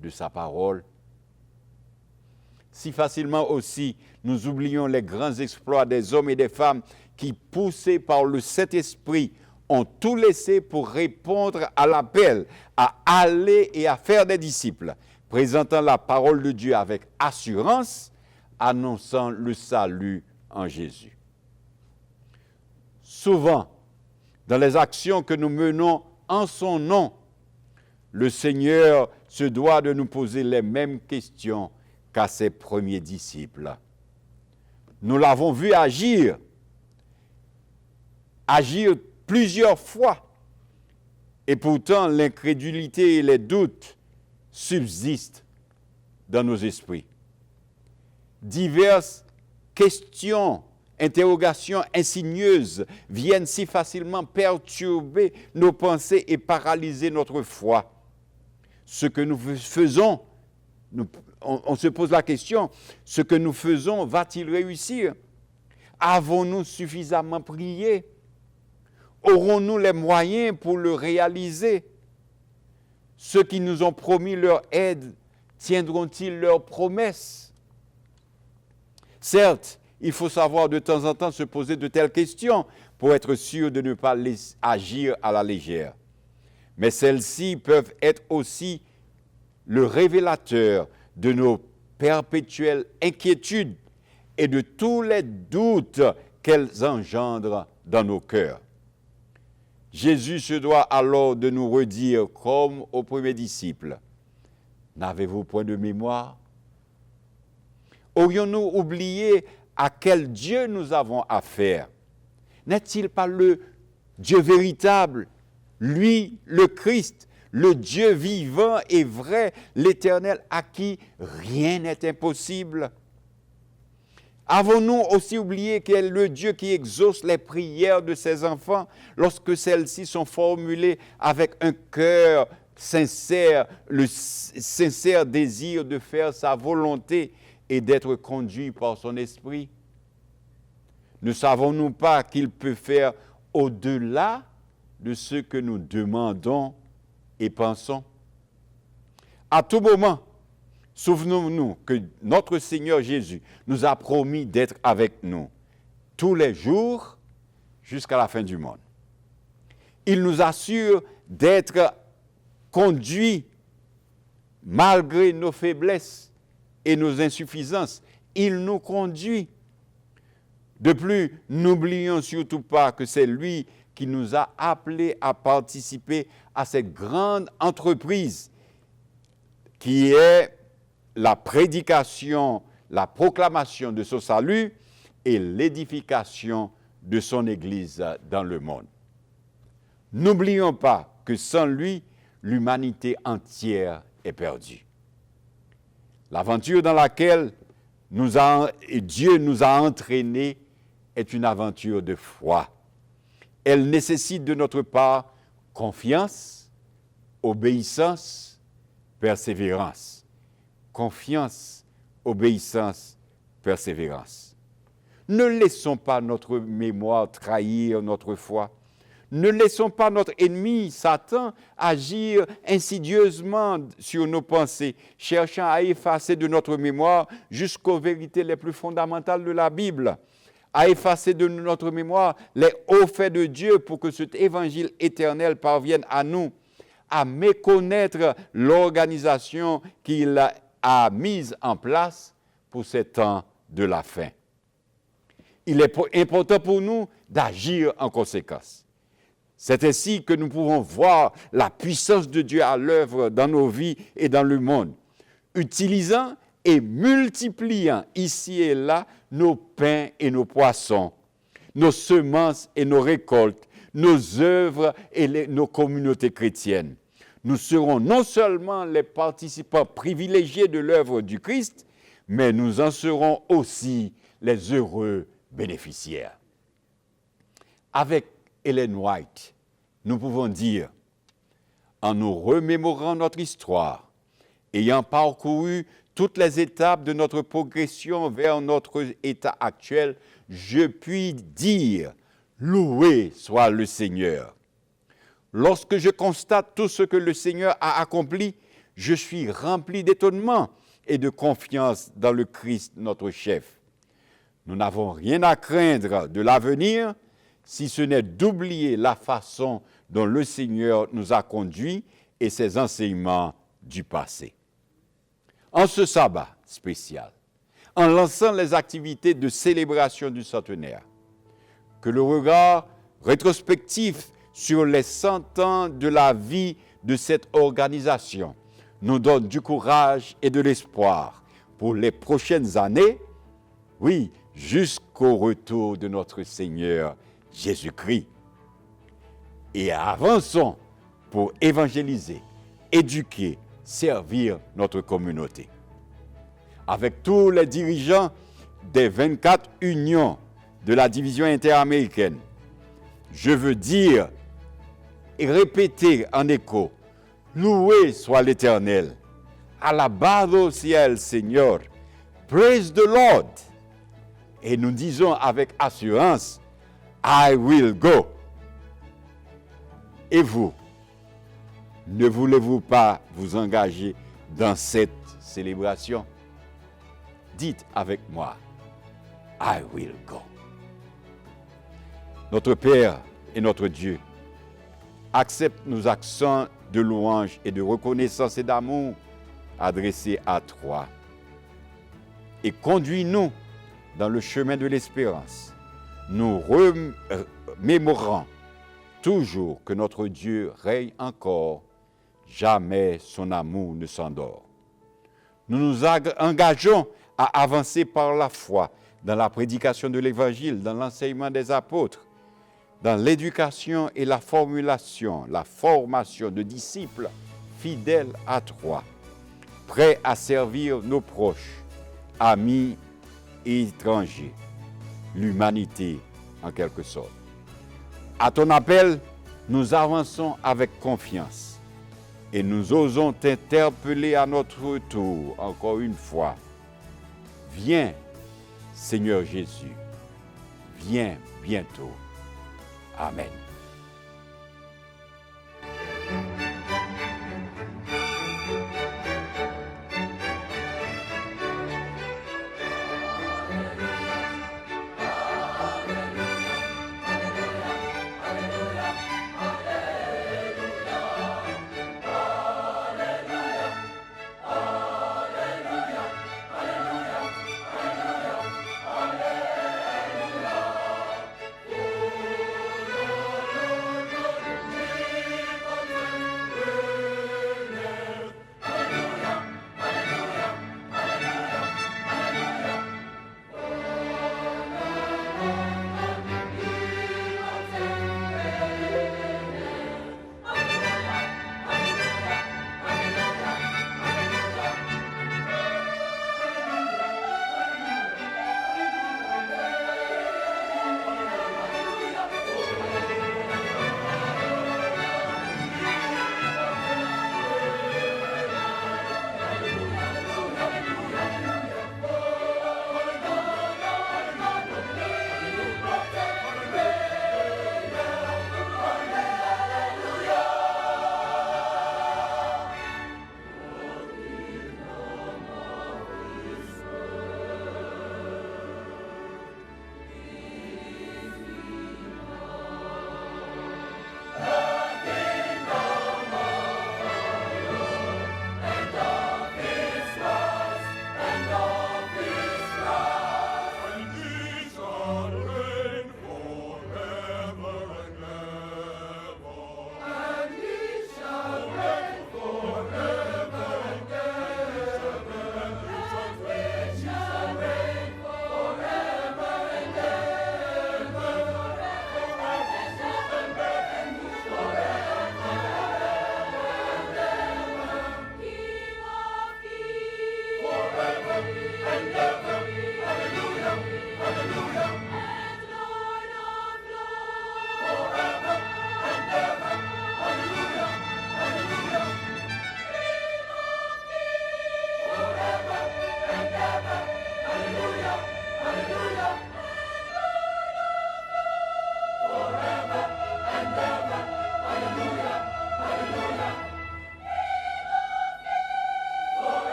de sa parole. Si facilement aussi, nous oublions les grands exploits des hommes et des femmes qui, poussés par le Saint-Esprit, ont tout laissé pour répondre à l'appel, à aller et à faire des disciples, présentant la parole de Dieu avec assurance, annonçant le salut en Jésus. Souvent, dans les actions que nous menons en son nom, le Seigneur se doit de nous poser les mêmes questions qu'à ses premiers disciples. Nous l'avons vu agir plusieurs fois, et pourtant l'incrédulité et les doutes subsistent dans nos esprits. Diverses questions, interrogations insidieuses viennent si facilement perturber nos pensées et paralyser notre foi. Ce que nous faisons, on se pose la question, ce que nous faisons va-t-il réussir? Avons-nous suffisamment prié? Aurons-nous les moyens pour le réaliser? Ceux qui nous ont promis leur aide, tiendront-ils leurs promesses? Certes, il faut savoir de temps en temps se poser de telles questions pour être sûr de ne pas agir à la légère. Mais celles-ci peuvent être aussi le révélateur de nos perpétuelles inquiétudes et de tous les doutes qu'elles engendrent dans nos cœurs. Jésus se doit alors de nous redire, comme aux premiers disciples, « N'avez-vous point de mémoire? » Aurions-nous oublié à quel Dieu nous avons affaire? N'est-il pas le Dieu véritable, lui, le Christ, le Dieu vivant et vrai, l'Éternel à qui rien n'est impossible. Avons-nous aussi oublié qu'il est le Dieu qui exauce les prières de ses enfants lorsque celles-ci sont formulées avec un cœur sincère, le sincère désir de faire sa volonté et d'être conduit par son esprit? Ne savons-nous pas qu'il peut faire au-delà de ce que nous demandons et pensons? À tout moment, souvenons-nous que notre Seigneur Jésus nous a promis d'être avec nous tous les jours jusqu'à la fin du monde. Il nous assure d'être conduits malgré nos faiblesses et nos insuffisances. Il nous conduit. De plus, n'oublions surtout pas que c'est lui qui nous a appelés à participer à cette grande entreprise qui est la prédication, la proclamation de son salut et l'édification de son Église dans le monde. N'oublions pas que sans lui, l'humanité entière est perdue. L'aventure dans laquelle Dieu nous a entraînés est une aventure de foi. Elle nécessite de notre part confiance, obéissance, persévérance. Confiance, obéissance, persévérance. Ne laissons pas notre mémoire trahir notre foi. Ne laissons pas notre ennemi, Satan, agir insidieusement sur nos pensées, cherchant à effacer de notre mémoire jusqu'aux vérités les plus fondamentales de la Bible, à effacer de notre mémoire les hauts faits de Dieu pour que cet évangile éternel parvienne à nous, à méconnaître l'organisation qu'il a mise en place pour ces temps de la fin. Il est important pour nous d'agir en conséquence. C'est ainsi que nous pouvons voir la puissance de Dieu à l'œuvre dans nos vies et dans le monde, utilisant et multipliant ici et là nos pains et nos poissons, nos semences et nos récoltes, nos œuvres et nos communautés chrétiennes. Nous serons non seulement les participants privilégiés de l'œuvre du Christ, mais nous en serons aussi les heureux bénéficiaires. Avec Ellen White, nous pouvons dire, en nous remémorant notre histoire, ayant parcouru toutes les étapes de notre progression vers notre état actuel, je puis dire, loué soit le Seigneur. Lorsque je constate tout ce que le Seigneur a accompli, je suis rempli d'étonnement et de confiance dans le Christ, notre chef. Nous n'avons rien à craindre de l'avenir, si ce n'est d'oublier la façon dont le Seigneur nous a conduits et ses enseignements du passé. En ce sabbat spécial, en lançant les activités de célébration du centenaire, que le regard rétrospectif sur les 100 ans de la vie de cette organisation nous donne du courage et de l'espoir pour les prochaines années, oui, jusqu'au retour de notre Seigneur Jésus-Christ. Et avançons pour évangéliser, éduquer, servir notre communauté. Avec tous les dirigeants des 24 unions de la division interaméricaine, je veux dire et répéter en écho, loué soit l'Éternel, alabado sea el Señor, praise the Lord. Et nous disons avec assurance, I will go. Et vous, ne voulez-vous pas vous engager dans cette célébration? Dites avec moi, I will go. Notre Père et notre Dieu, accepte nos accents de louange et de reconnaissance et d'amour adressés à toi. Et conduis-nous dans le chemin de l'espérance, nous remémorant toujours que notre Dieu règne encore, jamais son amour ne s'endort. Nous nous engageons à avancer par la foi dans la prédication de l'Évangile, dans l'enseignement des apôtres, dans l'éducation et la formation de disciples fidèles à toi, prêts à servir nos proches, amis et étrangers, l'humanité en quelque sorte. À ton appel, nous avançons avec confiance et nous osons t'interpeller à notre tour encore une fois. Viens, Seigneur Jésus, viens bientôt. Amen.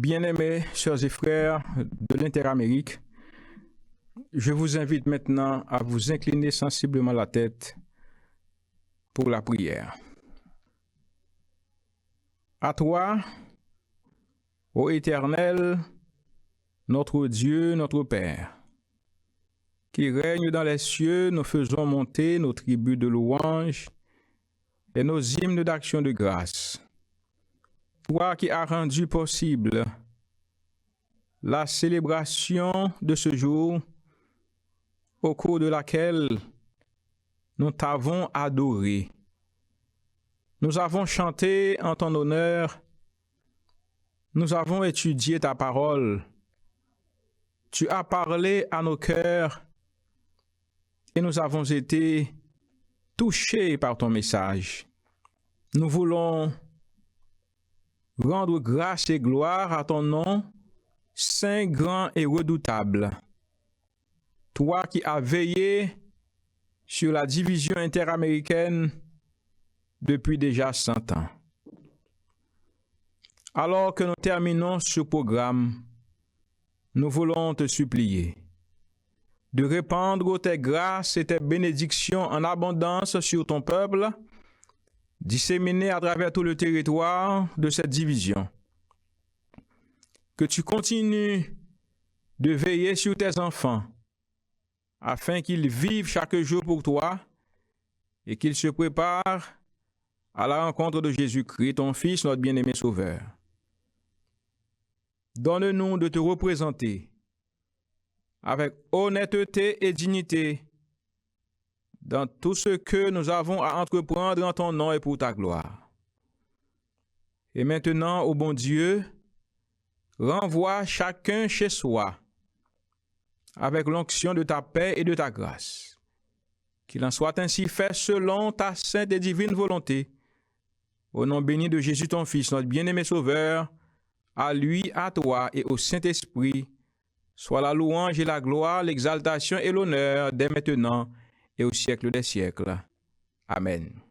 Bien-aimés, sœurs et frères de l'Interamérique, je vous invite maintenant à vous incliner sensiblement la tête pour la prière. À toi, ô Éternel, notre Dieu, notre Père, qui règne dans les cieux, nous faisons monter nos tribus de louange et nos hymnes d'action de grâce. Toi qui as rendu possible la célébration de ce jour au cours de laquelle nous t'avons adoré. Nous avons chanté en ton honneur. Nous avons étudié ta parole. Tu as parlé à nos cœurs et nous avons été touchés par ton message. Nous voulons rendre grâce et gloire à ton nom, saint, grand et redoutable. Toi qui as veillé sur la division interaméricaine depuis déjà 100 ans. Alors que nous terminons ce programme, nous voulons te supplier de répandre tes grâces et tes bénédictions en abondance sur ton peuple, disséminé à travers tout le territoire de cette division. Que tu continues de veiller sur tes enfants, afin qu'ils vivent chaque jour pour toi et qu'ils se préparent à la rencontre de Jésus-Christ, ton Fils, notre bien-aimé Sauveur. Donne-nous de te représenter avec honnêteté et dignité dans tout ce que nous avons à entreprendre en ton nom et pour ta gloire. Et maintenant, ô bon Dieu, renvoie chacun chez soi avec l'onction de ta paix et de ta grâce. Qu'il en soit ainsi fait selon ta sainte et divine volonté. Au nom béni de Jésus ton Fils, notre bien-aimé Sauveur, à lui, à toi et au Saint-Esprit, soit la louange et la gloire, l'exaltation et l'honneur dès maintenant et au siècle des siècles. Amen.